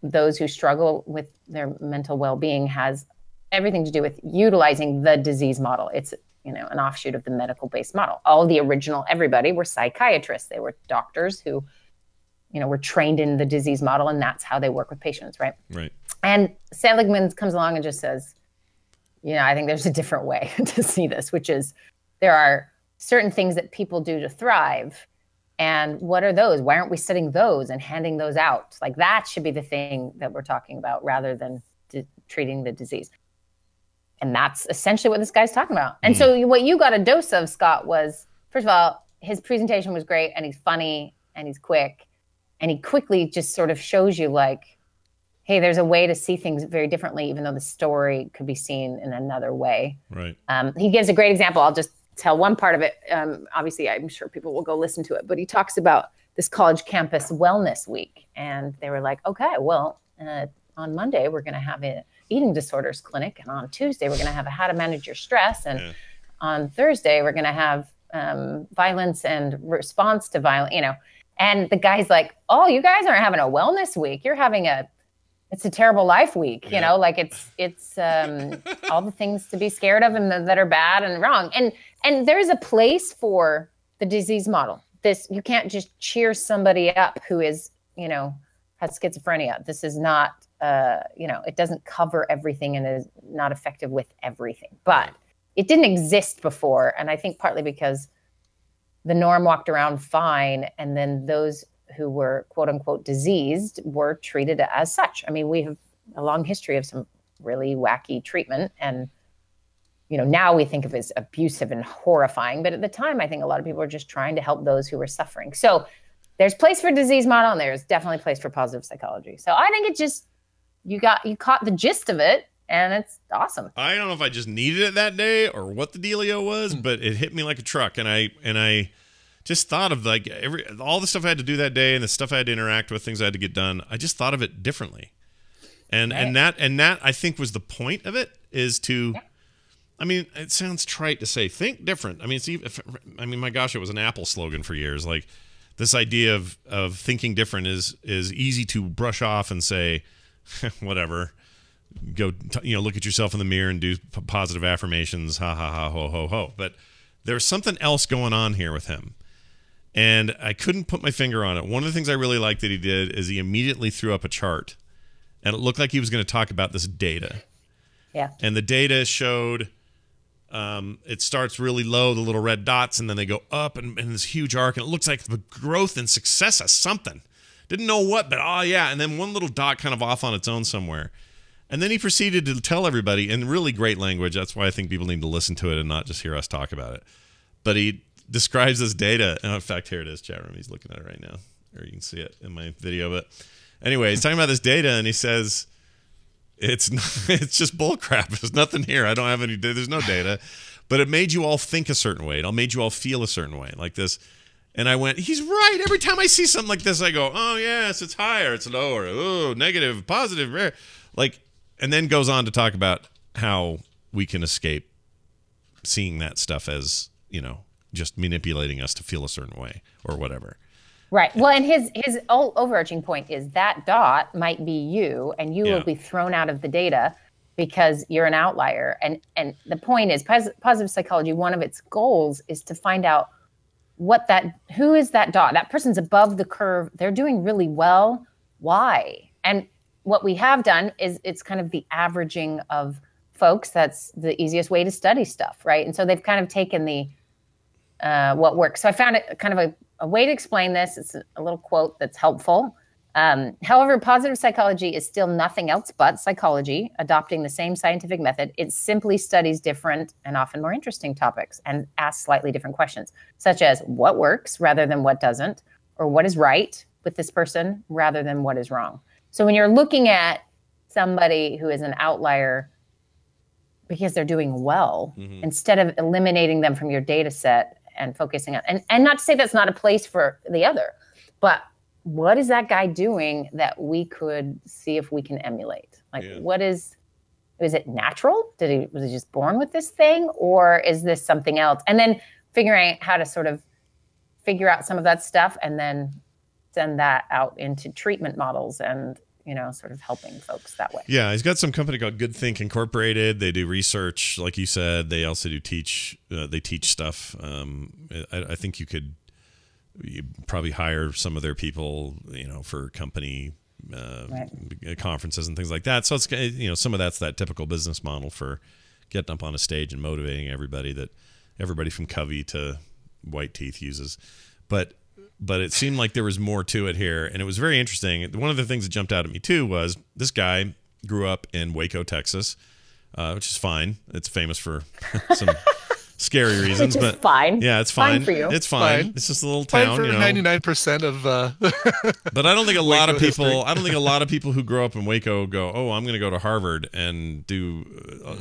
those who struggle with their mental well-being has everything to do with utilizing the disease model. It's, you know, an offshoot of the medical-based model. All the original everybody were psychiatrists. They were doctors who, you know, were trained in the disease model, and that's how they work with patients, right? Right. And Seligman comes along and just says, you know, I think there's a different way to see this, which is there are certain things that people do to thrive. And what are those? Why aren't we studying those and handing those out? Like that should be the thing that we're talking about rather than treating the disease. And that's essentially what this guy's talking about. And so what you got a dose of, Scott, was, first of all, his presentation was great and he's funny and he's quick. And he quickly just sort of shows you like, hey, there's a way to see things very differently, even though the story could be seen in another way. Right. He gives a great example. I'll just tell one part of it. Obviously, I'm sure people will go listen to it, but he talks about this college campus wellness week. And they were like, okay, well, on Monday, we're going to have an eating disorders clinic. And on Tuesday, we're going to have a how to manage your stress. And on Thursday, we're going to have violence and response to violence, you know. And the guy's like, oh, you guys aren't having a wellness week. You're having it's a terrible life week, you know, like it's all the things to be scared of and that are bad and wrong. And there's a place for the disease model. You can't just cheer somebody up who is, you know, has schizophrenia. This is not, you know, it doesn't cover everything and is not effective with everything, but it didn't exist before. And I think partly because the norm walked around fine. And then those who were quote unquote diseased were treated as such. I mean, we have a long history of some really wacky treatment. And, you know, now we think of it as abusive and horrifying. But at the time, I think a lot of people were just trying to help those who were suffering. So there's place for disease model and there's definitely place for positive psychology. So I think it just, you caught the gist of it and it's awesome. I don't know if I just needed it that day or what the dealio was, but it hit me like a truck. And I just thought of like all the stuff I had to do that day and the stuff I had to interact with, things I had to get done. I just thought of it differently. And that I think was the point of it, is to, I mean, it sounds trite to say, think different. I mean, my gosh, it was an Apple slogan for years. Like this idea of thinking different is easy to brush off and say, whatever, go, you know, look at yourself in the mirror and do positive affirmations. Ha ha ha, ho ho ho. But there's something else going on here with him. And I couldn't put my finger on it. One of the things I really liked that he did is he immediately threw up a chart. And it looked like he was going to talk about this data. Yeah. And the data showed it starts really low, the little red dots, and then they go up and this huge arc. And it looks like the growth and success of something. Didn't know what, but oh yeah. And then one little dot kind of off on its own somewhere. And then he proceeded to tell everybody in really great language. That's why I think people need to listen to it and not just hear us talk about it. But he describes this data. In fact, here it is, chat room. He's looking at it right now, or you can see it in my video. But anyway, he's talking about this data, and he says it's just bull crap. There's nothing here. I don't have any. There's no data, but it made you all think a certain way. It all made you all feel a certain way, like this. And I went, he's right. Every time I see something like this, I go, oh yes, it's higher, it's lower, oh negative, positive, rare, like, and then goes on to talk about how we can escape seeing that stuff as, you know, just manipulating us to feel a certain way or whatever. Right. Well, and his overarching point is that dot might be you, and you will be thrown out of the data because you're an outlier. And the point is, positive psychology, one of its goals is to find out who is that dot? That person's above the curve. They're doing really well. Why? And what we have done is it's kind of the averaging of folks. That's the easiest way to study stuff, right? And so they've kind of taken the what works. So I found it kind of a way to explain this. It's a little quote that's helpful. However, positive psychology is still nothing else but psychology, adopting the same scientific method. It simply studies different and often more interesting topics and asks slightly different questions, such as what works rather than what doesn't, or what is right with this person rather than what is wrong. So when you're looking at somebody who is an outlier because they're doing well, instead of eliminating them from your data set and focusing on, and not to say that's not a place for the other, but what is that guy doing that we could see if we can emulate? Like, what is it natural? Was he just born with this thing, or is this something else? And then figuring out how to sort of figure out some of that stuff and then send that out into treatment models and, sort of helping folks that way. Yeah, he's got some company called Good Think Incorporated. They do research, like you said. They also do teach stuff. I think you probably hire some of their people, for company conferences and things like that. So it's, some of that's that typical business model for getting up on a stage and motivating everybody that everybody from Covey to White Teeth uses. But it seemed like there was more to it here, and it was very interesting. One of the things that jumped out at me too was this guy grew up in Waco, Texas, which is fine. It's famous for some scary reasons, but fine. Yeah, it's fine. Fine for you. It's fine. It's just a little town, fine for 99% of. But I don't think a lot of people. History. I don't think a lot of people who grow up in Waco go, "Oh, I'm going to go to Harvard and do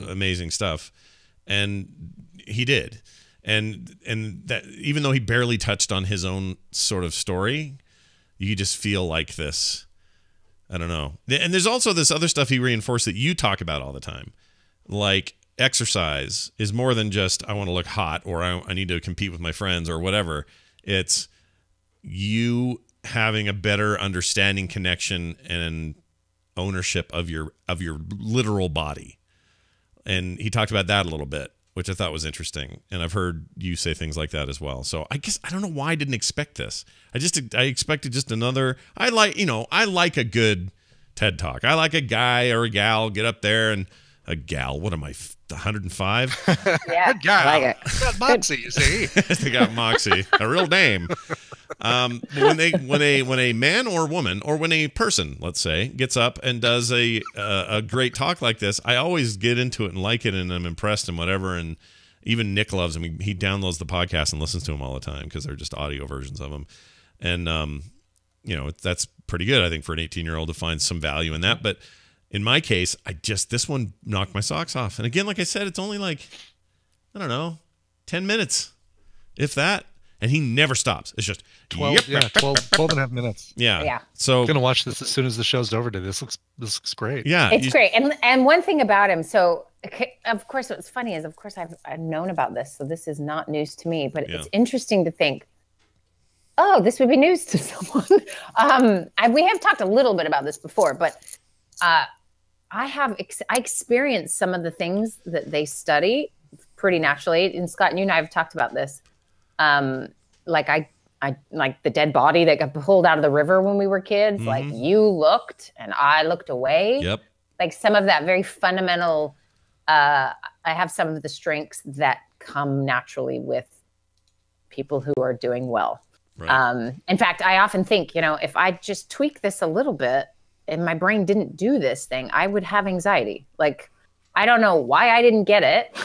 amazing stuff," and he did. And that, even though he barely touched on his own sort of story, you just feel like this. I don't know. And there's also this other stuff he reinforced that you talk about all the time, like exercise is more than just I want to look hot or I need to compete with my friends or whatever. It's you having a better understanding, connection, and ownership of your literal body. And he talked about that a little bit, which I thought was interesting. And I've heard you say things like that as well. So I guess I don't know why I didn't expect this. I expected just another. I like a good TED Talk. I like a guy or a gal get up there and a gal. What am I? 105? Yeah, gal. I like it. Got moxie, you see. They got moxie, a real name. When a man or woman or when a person, let's say, gets up and does a great talk like this, I always get into it and like it, and I'm impressed and whatever. And even Nick loves him. He downloads the podcast and listens to them all the time because they're just audio versions of them. And that's pretty good, I think, for an 18-year-old to find some value in that. But in my case, this one knocked my socks off. And again, like I said, it's only like, I don't know, 10 minutes, if that. And he never stops. It's just 12 and a half minutes. Yeah. So I'm going to watch this as soon as the show's over today. This looks great. Yeah. It's great. And one thing about him, so of course, what's funny is, of course, I've known about this, so this is not news to me, but it's interesting to think, oh, this would be news to someone. We have talked a little bit about this before, but I experienced some of the things that they study pretty naturally. And Scott, you and I have talked about this. Like I like the dead body that got pulled out of the river when we were kids. Mm-hmm. Like you looked and I looked away. Yep. Like some of that very fundamental, I have some of the strengths that come naturally with people who are doing well. Right. In fact, I often think, if I just tweak this a little bit and my brain didn't do this thing, I would have anxiety. Like, I don't know why I didn't get it.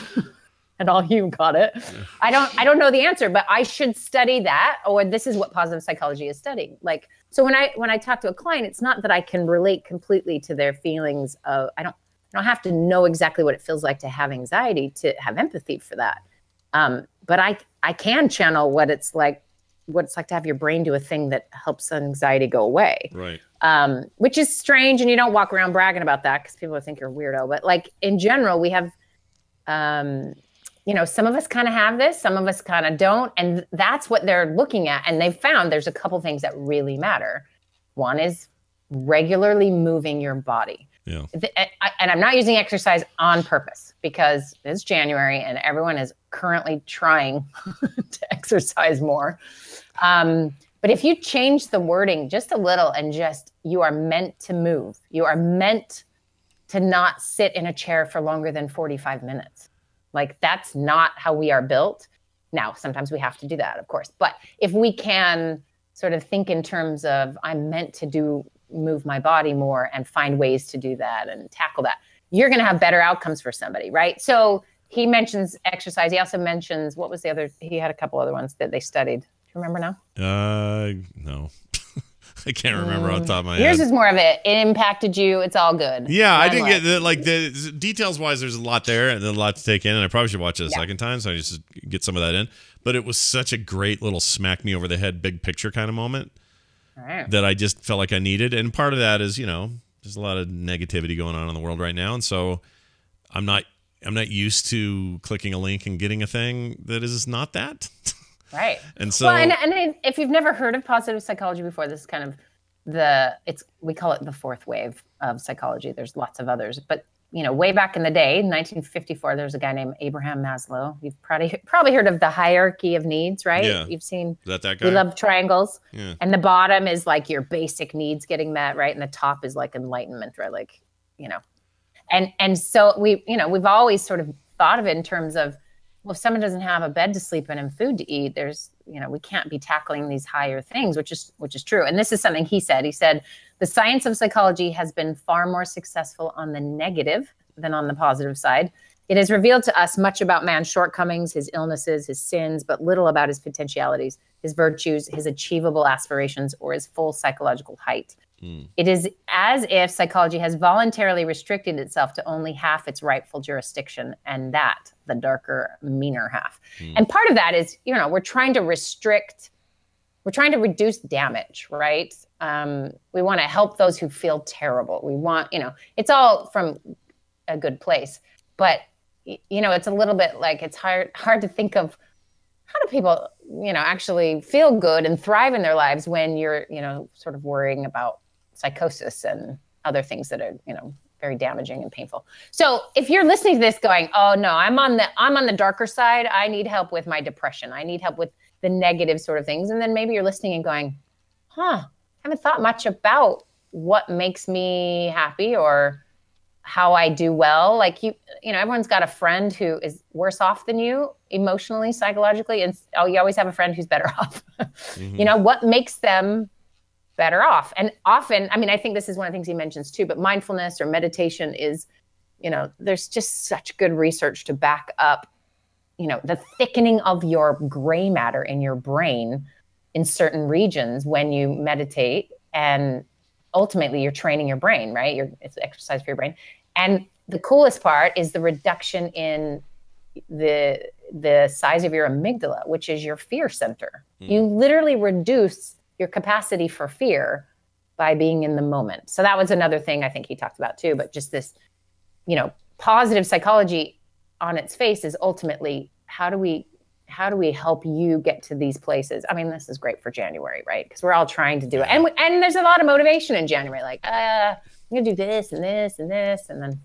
And all you got it. I don't know the answer, but I should study that, or this is what positive psychology is studying. Like, so when I talk to a client, it's not that I can relate completely to their feelings of, I don't have to know exactly what it feels like to have anxiety to have empathy for that. But I can channel what it's like to have your brain do a thing that helps anxiety go away. Right. Which is strange. And you don't walk around bragging about that because people think you're a weirdo, but like in general, we have, some of us kind of have this, some of us kind of don't. And that's what they're looking at. And they've found there's a couple things that really matter. One is regularly moving your body. Yeah. And I'm not using exercise on purpose because it's January and everyone is currently trying to exercise more. But if you change the wording just a little and just, you are meant to move. You are meant to not sit in a chair for longer than 45 minutes. Like, that's not how we are built. Now, sometimes we have to do that, of course. But if we can sort of think in terms of I'm meant to move my body more and find ways to do that and tackle that, you're going to have better outcomes for somebody, right? So he mentions exercise. He also mentions, what was the other? He had a couple other ones that they studied. Do you remember now? No. I can't remember off the top of my head. Yours is more of it impacted you. It's all good. Yeah, I didn't get the details wise. There's a lot there and a lot to take in, and I probably should watch it a second time so I just get some of that in. But it was such a great little smack me over the head, big picture kind of moment that I just felt like I needed. And part of that is, there's a lot of negativity going on in the world right now, and so I'm not used to clicking a link and getting a thing that is not that. Right. And so, and if you've never heard of positive psychology before, this is kind of we call it the fourth wave of psychology. There's lots of others, but way back in the day, 1954, there's a guy named Abraham Maslow. You've probably heard of the hierarchy of needs, right? Yeah. You've seen that guy. We love triangles. Yeah. And the bottom is like your basic needs getting met, right? And the top is like enlightenment, right? Like, and so we've always sort of thought of it in terms of, well, if someone doesn't have a bed to sleep in and food to eat, there's, we can't be tackling these higher things, which is true. And this is something he said. He said, the science of psychology has been far more successful on the negative than on the positive side. It has revealed to us much about man's shortcomings, his illnesses, his sins, but little about his potentialities, his virtues, his achievable aspirations, or his full psychological height. It is as if psychology has voluntarily restricted itself to only half its rightful jurisdiction, and that, the darker, meaner half. And part of that is, we're trying to reduce damage, right? We want to help those who feel terrible. We want, it's all from a good place, but, it's a little bit like it's hard to think of how do people, actually feel good and thrive in their lives when you're, sort of worrying about psychosis and other things that are, very damaging and painful. So if you're listening to this going, oh no, I'm on the darker side. I need help with my depression. I need help with the negative sort of things. And then maybe you're listening and going, I haven't thought much about what makes me happy or how I do well. Like everyone's got a friend who is worse off than you emotionally, psychologically. And you always have a friend who's better off. What makes them better off? And often, I think this is one of the things he mentions too, but mindfulness or meditation is, there's just such good research to back up, the thickening of your gray matter in your brain in certain regions when you meditate, and ultimately you're training your brain, right? It's exercise for your brain. And the coolest part is the reduction in the size of your amygdala, which is your fear center. You literally reduce your capacity for fear by being in the moment. So that was another thing I think he talked about too, but just this, positive psychology on its face is ultimately how do we help you get to these places? This is great for January, right? Because we're all trying to do it. And there's a lot of motivation in January, like, I'm gonna do this and this and this, and then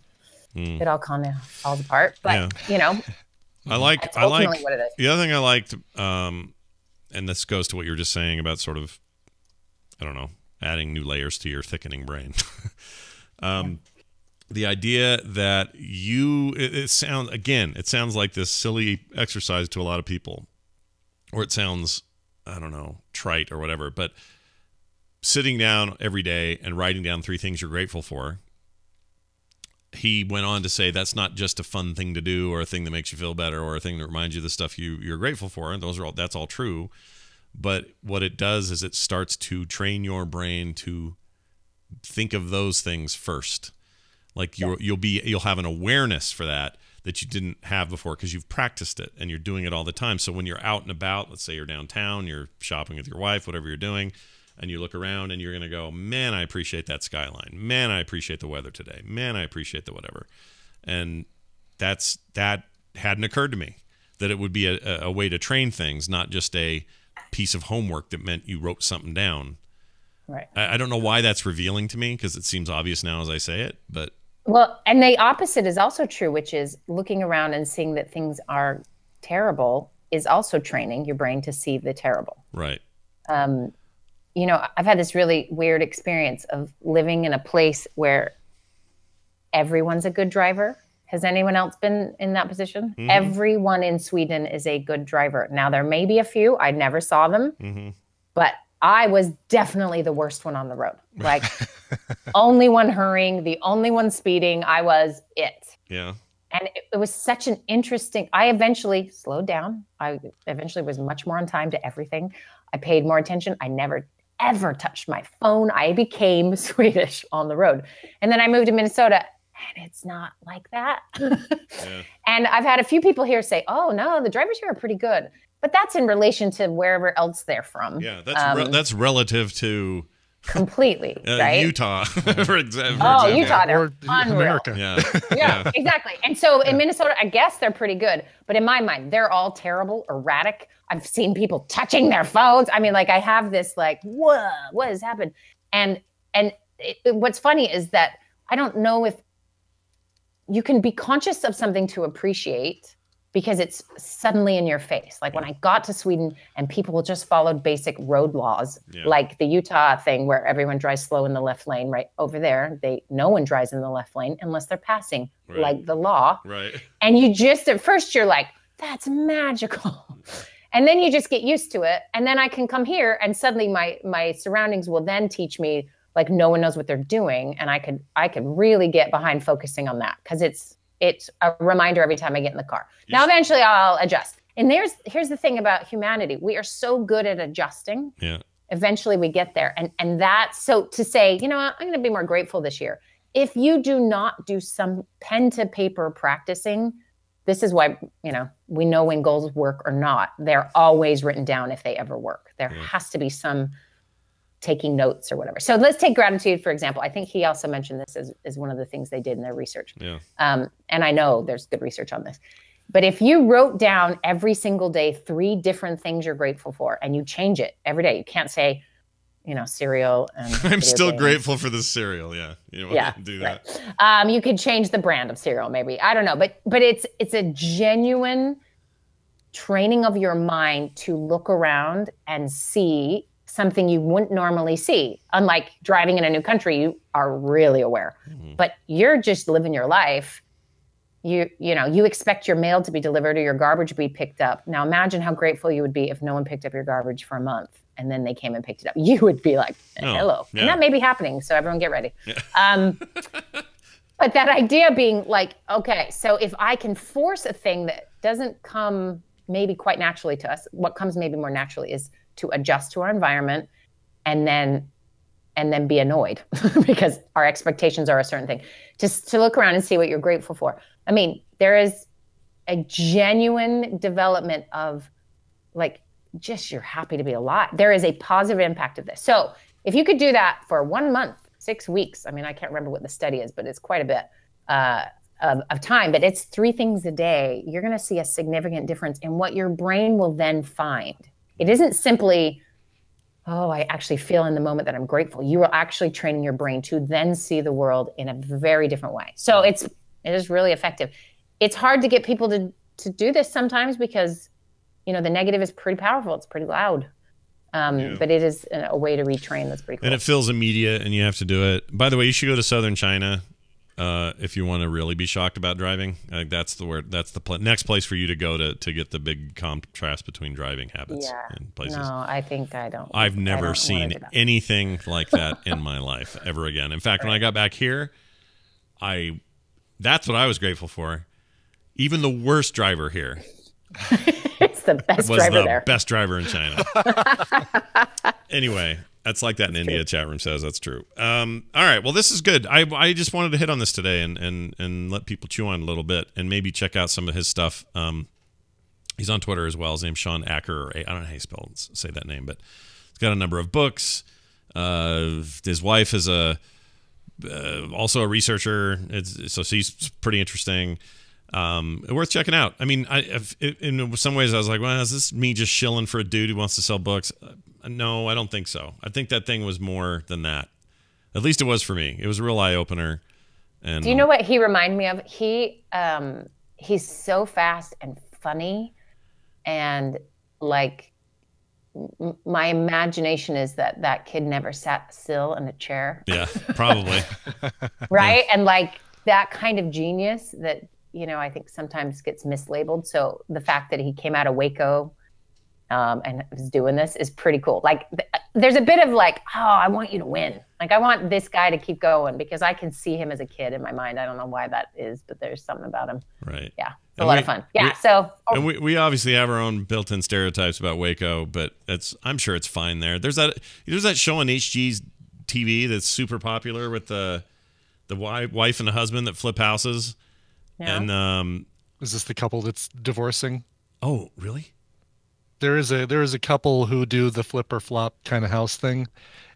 it all kind of falls apart. But I like what it is. The other thing I liked, and this goes to what you were just saying about sort of, I don't know, adding new layers to your thickening brain. The idea that it sounds like this silly exercise to a lot of people, or it sounds, I don't know, trite or whatever, but sitting down every day and writing down 3 things you're grateful for. He went on to say that's not just a fun thing to do or a thing that makes you feel better or a thing that reminds you of the stuff you're grateful for. And that's all true. But what it does is it starts to train your brain to think of those things first. Like you'll have an awareness for that you didn't have before because you've practiced it and you're doing it all the time. So when you're out and about, let's say you're downtown, you're shopping with your wife, whatever you're doing, and you look around and you're going to go, man, I appreciate that skyline. Man, I appreciate the weather today. Man, I appreciate the whatever. And that hadn't occurred to me, that it would be a way to train things, not just a piece of homework that meant you wrote something down. Right. I don't know why that's revealing to me because it seems obvious now as I say it, but. Well, and the opposite is also true, which is looking around and seeing that things are terrible is also training your brain to see the terrible. Right. I've had this really weird experience of living in a place where everyone's a good driver Has anyone else been in that position? Mm-hmm. Everyone in Sweden is a good driver. Now, there may be a few. I never saw them, but I was definitely the worst one on the road. Like, only one hurrying, the only one speeding. I was it. Yeah. And it was such an interesting, I eventually slowed down. I eventually was much more on time to everything. I paid more attention. I never, ever touched my phone. I became Swedish on the road. And then I moved to Minnesota, and it's not like that. And I've had a few people here say, oh, no, the drivers here are pretty good. But that's in relation to wherever else they're from. Yeah, that's relative to completely, right? Utah, for example. Oh, Utah, they're or America. Yeah, exactly. And so in Minnesota, I guess they're pretty good. But in my mind, they're all terrible, erratic. I've seen people touching their phones. I mean, like, I have this like, whoa, what has happened? And what's funny is that I don't know if you can be conscious of something to appreciate because it's suddenly in your face. Like when I got to Sweden and people just followed basic road laws, like the Utah thing where everyone drives slow in the left lane, right over there. No one drives in the left lane unless they're passing, like the law. Right. And you just, at first you're like, that's magical. And then you just get used to it. And then I can come here and suddenly my surroundings will then teach me, like, no one knows what they're doing. And I could really get behind focusing on that because it's a reminder every time I get in the car. Now, eventually I'll adjust. And here's the thing about humanity. We are so good at adjusting. Yeah. Eventually we get there. And that's, so to say, you know what, I'm going to be more grateful this year. If you do not do some pen to paper practicing, this is why, we know when goals work or not. They're always written down if they ever work. There has to be some taking notes or whatever. So let's take gratitude, for example. I think he also mentioned this as one of the things they did in their research. Yeah. And I know there's good research on this. But if you wrote down every single day 3 different things you're grateful for, and you change it every day, you can't say, cereal. And I'm still grateful for the cereal. Yeah. You don't want to do that. Right. You could change the brand of cereal, maybe. I don't know. But it's a genuine training of your mind to look around and see something you wouldn't normally see. Unlike driving in a new country, you are really aware. But you're just living your life. You expect your mail to be delivered or your garbage to be picked up. Now imagine how grateful you would be if no one picked up your garbage for a month and then they came and picked it up. You would be like, hello. Yeah. And that may be happening, so everyone get ready. Yeah. But that idea being like, okay, so if I can force a thing that doesn't come maybe quite naturally to us, what comes maybe more naturally is to adjust to our environment and then be annoyed because our expectations are a certain thing. Just to look around and see what you're grateful for. I mean, there is a genuine development of like, just you're happy to be alive. There is a positive impact of this. So if you could do that for 1 month, 6 weeks, I mean, I can't remember what the study is, but it's quite a bit of time, but it's 3 things a day. You're going to see a significant difference in what your brain will then find. It isn't simply, oh, I actually feel in the moment that I'm grateful. You are actually training your brain to then see the world in a very different way. So it is really effective. It's hard to get people to do this sometimes because, the negative is pretty powerful. It's pretty loud. But it is a way to retrain that's pretty cool. And it feels immediate and you have to do it. By the way, you should go to southern China if you want to really be shocked about driving. That's the next place for you to go to get the big contrast between driving habits and places. No, I think I don't. I've never seen anything like that in my life ever again. In fact, when I got back here, that's what I was grateful for. Even the worst driver here it's the best driver there. Was the best driver in China. Anyway, that's like that in India. Chat room says that's true. All right. Well, this is good. I just wanted to hit on this today and let people chew on it a little bit and maybe check out some of his stuff. He's on Twitter as well. His name's Sean Acker. I don't know how you say that name, but he's got a number of books. His wife is also a researcher. So she's pretty interesting. Worth checking out. I mean, in some ways I was like, well, is this me just shilling for a dude who wants to sell books? No, I don't think so. I think that thing was more than that. At least it was for me. It was a real eye opener. And do you know what he reminded me of? He's so fast and funny, and like my imagination is that kid never sat still in a chair. Yeah, probably. Right, and like that kind of genius that I think sometimes gets mislabeled. So the fact that he came out of Waco and was doing this is pretty cool. Like there's a bit of like, oh, I want you to win. Like I want this guy to keep going because I can see him as a kid in my mind. I don't know why that is, but there's something about him. Right. Yeah. It's a lot of fun. Yeah. And we obviously have our own built-in stereotypes about Waco, but I'm sure it's fine there. There's that show on HG's TV that's super popular with the wife and the husband that flip houses. Yeah. And is this the couple that's divorcing? Oh, really? There is a couple who do the flip or flop kind of house thing,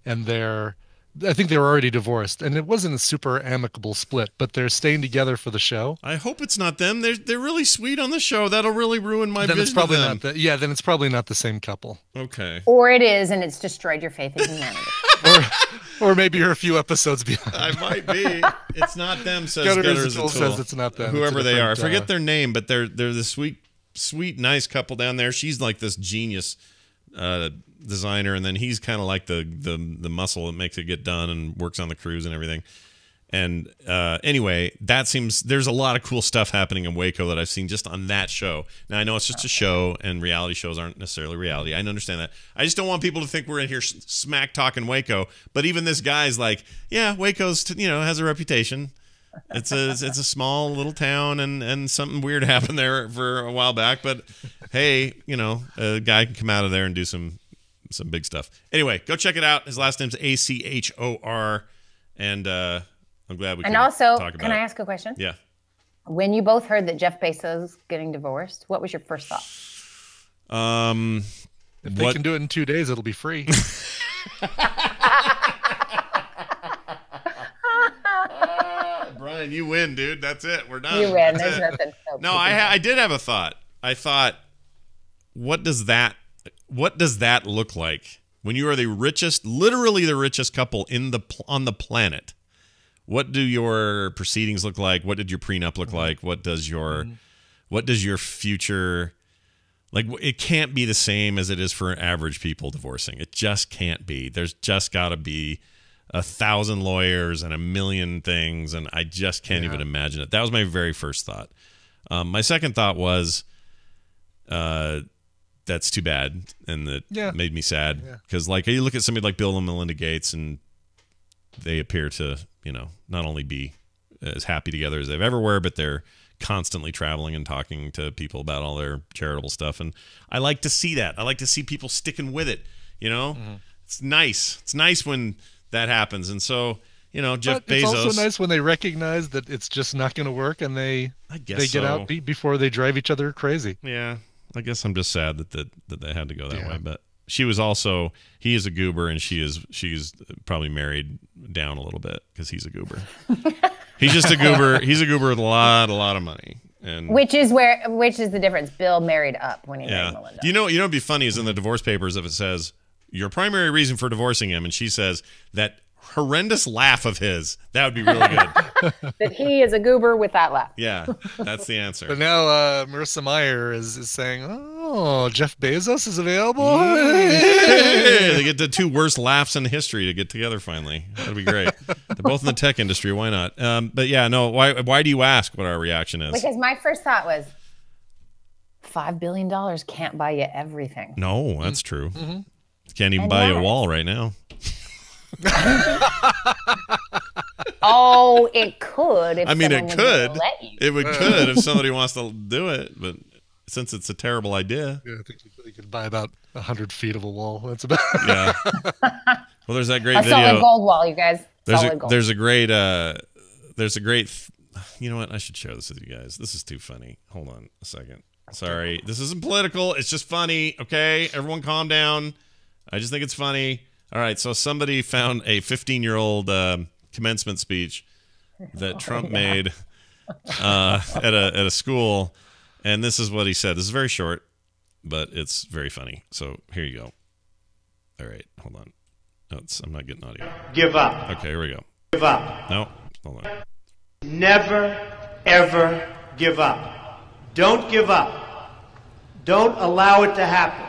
and I think they were already divorced, and it wasn't a super amicable split, but they're staying together for the show. I hope it's not them. They're really sweet on the show. That'll really ruin my vision. It's probably not then it's probably not the same couple. Okay. Or it is, and it's destroyed your faith in humanity. or maybe you're a few episodes behind. I might be. It's not them. Says Gutters says it's not them. Whoever they are, I forget their name, but they're the sweet, nice couple down there. She's like this genius designer, and then he's kind of like the muscle that makes it get done and works on the cruise and everything. And anyway, there's a lot of cool stuff happening in Waco that I've seen just on that show. Now I know it's just a show, and reality shows aren't necessarily reality. I understand that. I just don't want people to think we're in here smack talking Waco. But even this guy's like, yeah, Waco's has a reputation. It's a small little town, and something weird happened there for a while back. But hey, a guy can come out of there and do some big stuff. Anyway, go check it out. His last name's Achor, and I'm glad we can talk about it. Can I ask a question? Yeah. When you both heard that Jeff Bezos was getting divorced, what was your first thought? If they can do it in 2 days, it'll be free. Brian, you win, dude. That's it. We're done. You win. There's nothing. No, I did have a thought. I thought, what does that look like when you are literally the richest couple on the planet? What do your proceedings look like? What did your prenup look like? What does your future like? It can't be the same as it is for average people divorcing. It just can't be. There's just got to be 1,000 lawyers and a million things, and I just can't even imagine it. That was my very first thought. My second thought was, that's too bad, and that made me sad because, like, you look at somebody like Bill and Melinda Gates, and they appear to, not only be as happy together as they've ever were, but they're constantly traveling and talking to people about all their charitable stuff, and I like to see that. I like to see people sticking with it. It's nice. It's nice when that happens, and so Jeff Bezos. It's also nice when they recognize that it's just not going to work, and they get out before they drive each other crazy. Yeah, I guess I'm just sad that they had to go that way. But he is a goober, and she's probably married down a little bit because he's a goober. He's just a goober. He's a goober with a lot of money. And which is the difference. Bill married up when he married Melinda. You know what'd be funny is in the divorce papers if it says your primary reason for divorcing him, and she says that horrendous laugh of his. That would be really good. That he is a goober with that laugh. Yeah, that's the answer. But now Marissa Meyer is saying, oh, Jeff Bezos is available? Hey, they get the two worst laughs in history to get together finally. That'd be great. They're both in the tech industry. Why not? But yeah, no, why do you ask what our reaction is? Because my first thought was, $5 billion can't buy you everything. No, that's true. Mm-hmm. Can't even buy you a wall right now. Oh, it could. If it could. It could if somebody wants to do it, but since it's a terrible idea. Yeah, I think you could buy about 100 feet of a wall. That's about. Yeah. Well, there's that great video. Solid gold wall, you guys. There's a great. You know what? I should share this with you guys. This is too funny. Hold on a second. Sorry, this isn't political. It's just funny. Okay, everyone, calm down. I just think it's funny. All right, so somebody found a 15-year-old commencement speech that Trump made at a school, and this is what he said. This is very short, but it's very funny. So here you go. All right, hold on. No, I'm not getting audio. Give up. Okay, here we go. Give up. No, hold on. Never, ever give up. Don't give up. Don't allow it to happen.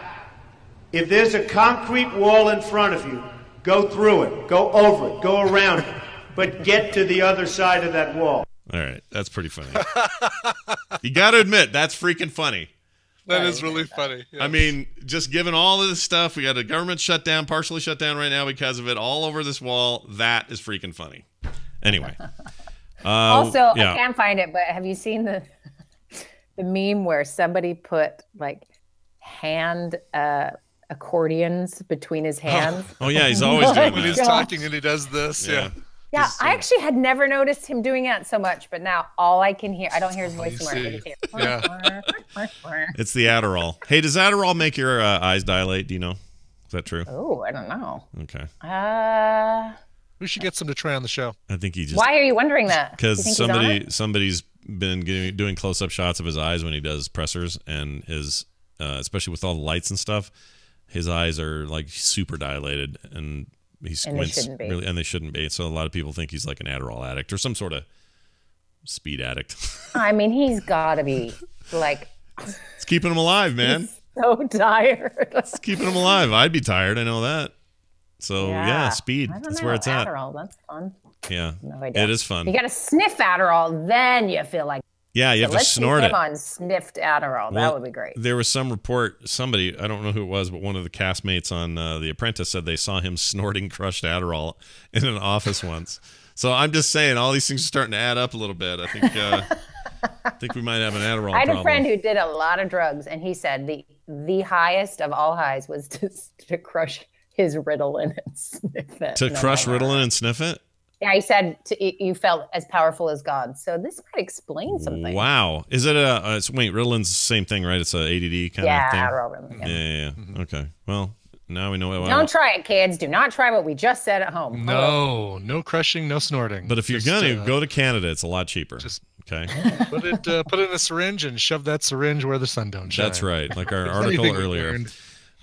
If there's a concrete wall in front of you, go through it, go over it, go around it, but get to the other side of that wall. All right, that's pretty funny. You got to admit, that's freaking funny. That is really funny. Yeah. I mean, just given all of this stuff, we got a government shutdown, partially shut down right now because of it, all over this wall. That is freaking funny. Anyway. Also, I can't find it, but have you seen the meme where somebody put like hand accordions between his hands? Oh yeah, he's always doing that. When he's talking and he does this. Yeah. Yeah, I actually had never noticed him doing that so much, but now all I can hear, I don't hear his voice anymore. Yeah. It's the Adderall. Hey, does Adderall make your eyes dilate? Do you know? Is that true? Oh, I don't know. Okay. We should get some to try on the show. I think he just. Why are you wondering that? Because somebody's been doing close-up shots of his eyes when he does pressers, and his, especially with all the lights and stuff, his eyes are like super dilated and. He squints really, and they shouldn't be. So a lot of people think he's like an Adderall addict or some sort of speed addict. I mean, he's got to be like. It's keeping him alive, man. He's so tired. It's keeping him alive. I'd be tired. I know that. So yeah, speed. That's where it's Adderall, at. That's fun. Yeah, no, it is fun. You got to sniff Adderall, then you feel like. Yeah, you have to snort it. On sniffed Adderall. That would be great. There was some report, somebody, I don't know who it was, but one of the castmates on The Apprentice said they saw him snorting crushed Adderall in an office once. So I'm just saying, all these things are starting to add up a little bit. I think we might have an Adderall problem. I had a friend who did a lot of drugs, and he said the highest of all highs was to crush his Ritalin and sniff it. To crush Ritalin and sniff it? Yeah, he said you felt as powerful as God. So this might explain something. Wow. Is it wait, Ritalin's the same thing, right? It's a ADD kind of thing? Adderall. Yeah. Mm-hmm. Okay. Well, now we know what. Don't try it, kids. Do not try what we just said at home. No crushing, no snorting. But if you're going to go to Canada, it's a lot cheaper. Okay. Put it in a syringe and shove that syringe where the sun don't shine. That's right. Like our article earlier.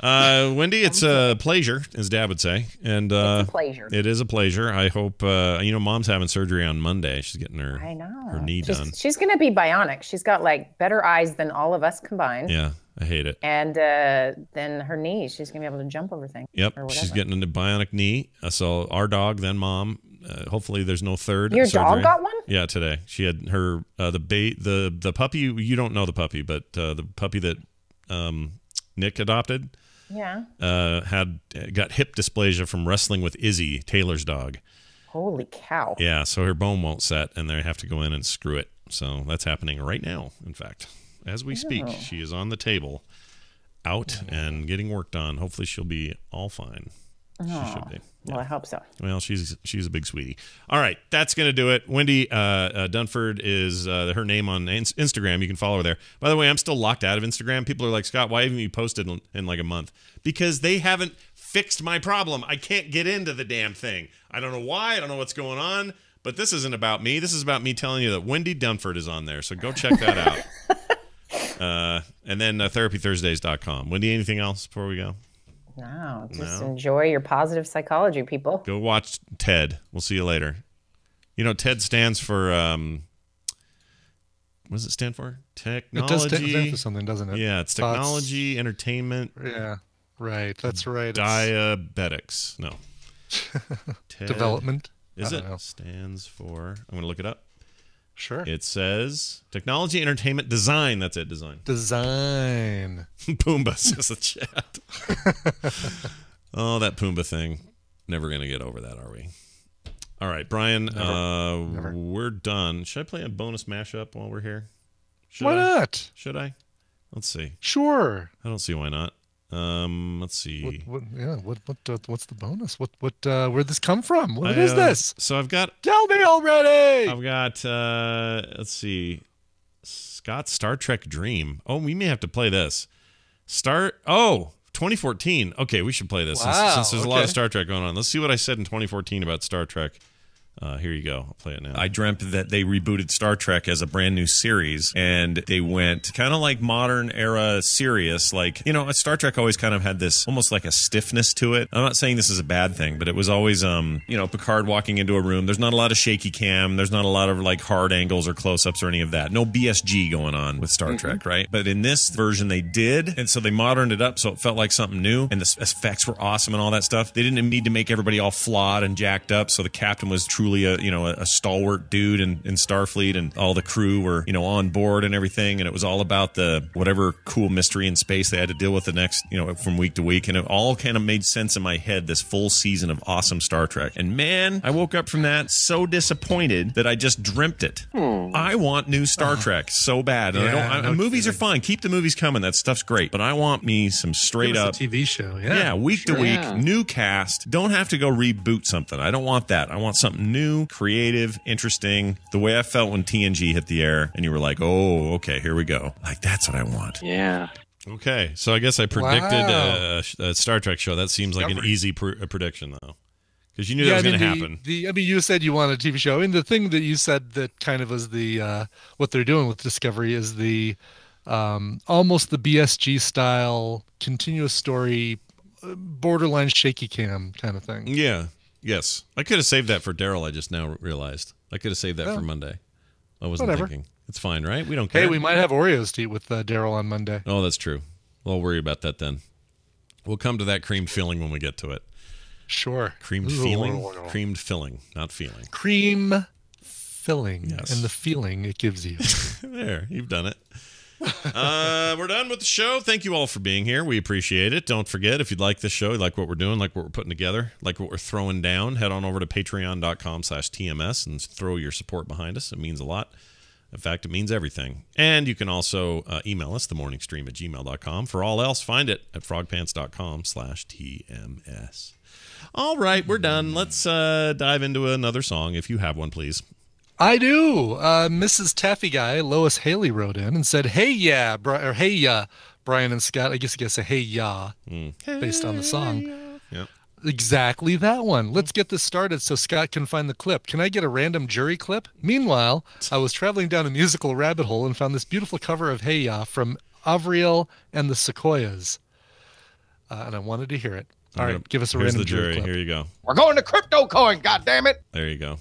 Wendy, it's a pleasure, as Dad would say, and it's a pleasure. It is a pleasure. I hope Mom's having surgery on Monday. She's getting her knee done. She's gonna be bionic. She's got like better eyes than all of us combined. Yeah, I hate it. And then her knees, she's gonna be able to jump over things. Yep, she's getting a bionic knee. So our dog, then Mom. Hopefully, there's no third. Your surgery. dog got one? Yeah, today she had her the puppy. You don't know the puppy, but the puppy that Nick adopted. Yeah. Got hip dysplasia from wrestling with Izzy, Taylor's dog. Holy cow. Yeah, so her bone won't set, and they have to go in and screw it. So that's happening right now, in fact. As we speak, she is on the table, out and getting worked on. Hopefully she'll be all fine. She should be. Well, I hope so. Well, she's a big sweetie. All right, that's going to do it. Wendy Dunford is her name on Instagram. You can follow her there. By the way, I'm still locked out of Instagram. People are like, Scott, why haven't you posted in like a month? Because they haven't fixed my problem. I can't get into the damn thing. I don't know why. I don't know what's going on. But this isn't about me. This is about me telling you that Wendy Dunford is on there. So go check that out. And then therapythursdays.com. Wendy, anything else before we go? No, just enjoy your positive psychology, people. Go watch TED. We'll see you later. You know, TED stands for, what does it stand for? Technology. It does stand for something, doesn't it? Yeah, it's technology, entertainment. Yeah, right. That's right. Diabetics. No. TED. Development. Is it? Stands for, I'm going to look it up. Sure. It says technology, entertainment, design. That's it, design. Design. Pumbaa says the chat. Oh, that Pumbaa thing. Never going to get over that, are we? All right, Brian, Never. We're done. Should I play a bonus mashup while we're here? Why not? Should I? Let's see. Sure. I don't see why not. Let's see. What's the bonus? Where'd this come from? What is this? So I've got. Tell me already. I've got. Let's see. Scott's Star Trek Dream. Oh, we may have to play this. 2014. Okay, we should play this since there's a lot of Star Trek going on. Let's see what I said in 2014 about Star Trek. Here you go. I'll play it now. I dreamt that they rebooted Star Trek as a brand new series, and they went kind of like modern era serious. Like, Star Trek always kind of had this almost like a stiffness to it. I'm not saying this is a bad thing, but it was always, Picard walking into a room. There's not a lot of shaky cam. There's not a lot of like hard angles or close-ups or any of that. No BSG going on with Star Trek, right? But in this version, they did, and so they moderned it up so it felt like something new, and the effects were awesome and all that stuff. They didn't need to make everybody all flawed and jacked up, so the captain was truly truly a stalwart dude in Starfleet, and all the crew were on board and everything, and it was all about the whatever cool mystery in space they had to deal with the next from week to week, and it all kind of made sense in my head. This full season of awesome Star Trek, and man, I woke up from that so disappointed that I just dreamt it. I want new Star Trek so bad. And movies are fine. Keep the movies coming. That stuff's great. But I want me some straight up TV show. Week to week, new cast. Don't have to go reboot something. I don't want that. I want something new, creative, interesting. The way I felt when TNG hit the air and you were like, oh, okay, here we go. Like, that's what I want. Yeah. Okay, so I guess I predicted a Star Trek show. That seems like an easy prediction, though. Because you knew that was going to happen. You said you wanted a TV show, and the thing that you said that kind of was the what they're doing with Discovery is the almost the BSG style continuous story, borderline shaky cam kind of thing. Yeah. Yes. I could have saved that for Daryl. I just now realized I could have saved that for Monday. I wasn't thinking. It's fine, right? We don't care. Hey, we might have Oreos to eat with Daryl on Monday. Oh, that's true. We'll worry about that then. We'll come to that creamed filling when we get to it. Sure. Creamed filling? Creamed filling, not feeling. Cream filling and the feeling it gives you. There, you've done it. We're done with the show. Thank you all for being here. We appreciate it. Don't forget, if you'd like this show, you like what we're doing, like what we're putting together, like what we're throwing down, head on over to patreon.com/TMS and throw your support behind us. It means a lot. In fact, it means everything. And you can also email us, themorningstream@gmail.com. For all else, find it at frogpants.com/TMS. All right, we're done. Let's dive into another song, if you have one, please. I do. Mrs. Taffy Guy, Lois Haley, wrote in and said, hey, yeah, Brian and Scott. I guess you could say, hey, yeah, based on the song. Yep. Exactly that one. Let's get this started so Scott can find the clip. Can I get a random jury clip? Meanwhile, I was traveling down a musical rabbit hole and found this beautiful cover of Hey Ya from Avril and the Sequoias. And I wanted to hear it. All right, give us a random jury clip. Here you go. We're going to crypto coin, goddammit. There you go.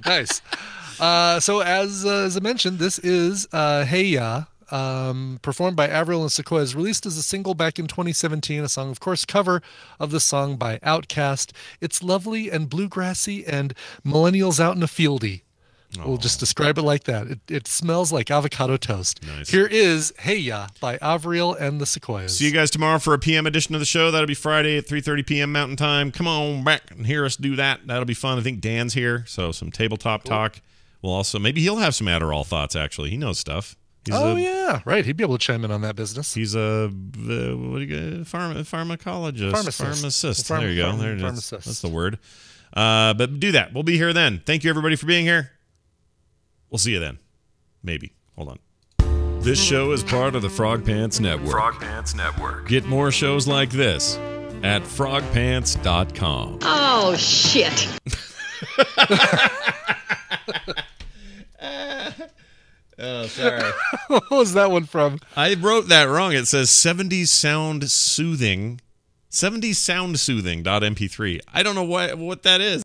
Nice. So as I mentioned, this is Hey Ya, performed by Avril and Sequoias, released as a single back in 2017, a song, of course, cover of the song by Outkast. It's lovely and bluegrassy and millennials out in a fieldy. We'll just describe it like that. It smells like avocado toast. Nice. Here is Hey Ya by Avril and the Sequoias. See you guys tomorrow for a PM edition of the show. That'll be Friday at 3:30 p.m. Mountain Time. Come on back and hear us do that. That'll be fun. I think Dan's here, so some tabletop talk. We'll also, maybe he'll have some Adderall thoughts, actually. He knows stuff. Yeah, right. He'd be able to chime in on that business. He's a pharmacologist. Pharmacist. There you go. There it is. Pharmacist. That's the word. But do that. We'll be here then. Thank you, everybody, for being here. We'll see you then. Maybe. Hold on. This show is part of the Frog Pants Network. Frog Pants Network. Get more shows like this at frogpants.com. Oh, shit. Oh, sorry. What was that one from? I wrote that wrong. It says 70s Sound Soothing. 70s Sound Soothing.mp3. I don't know what that is.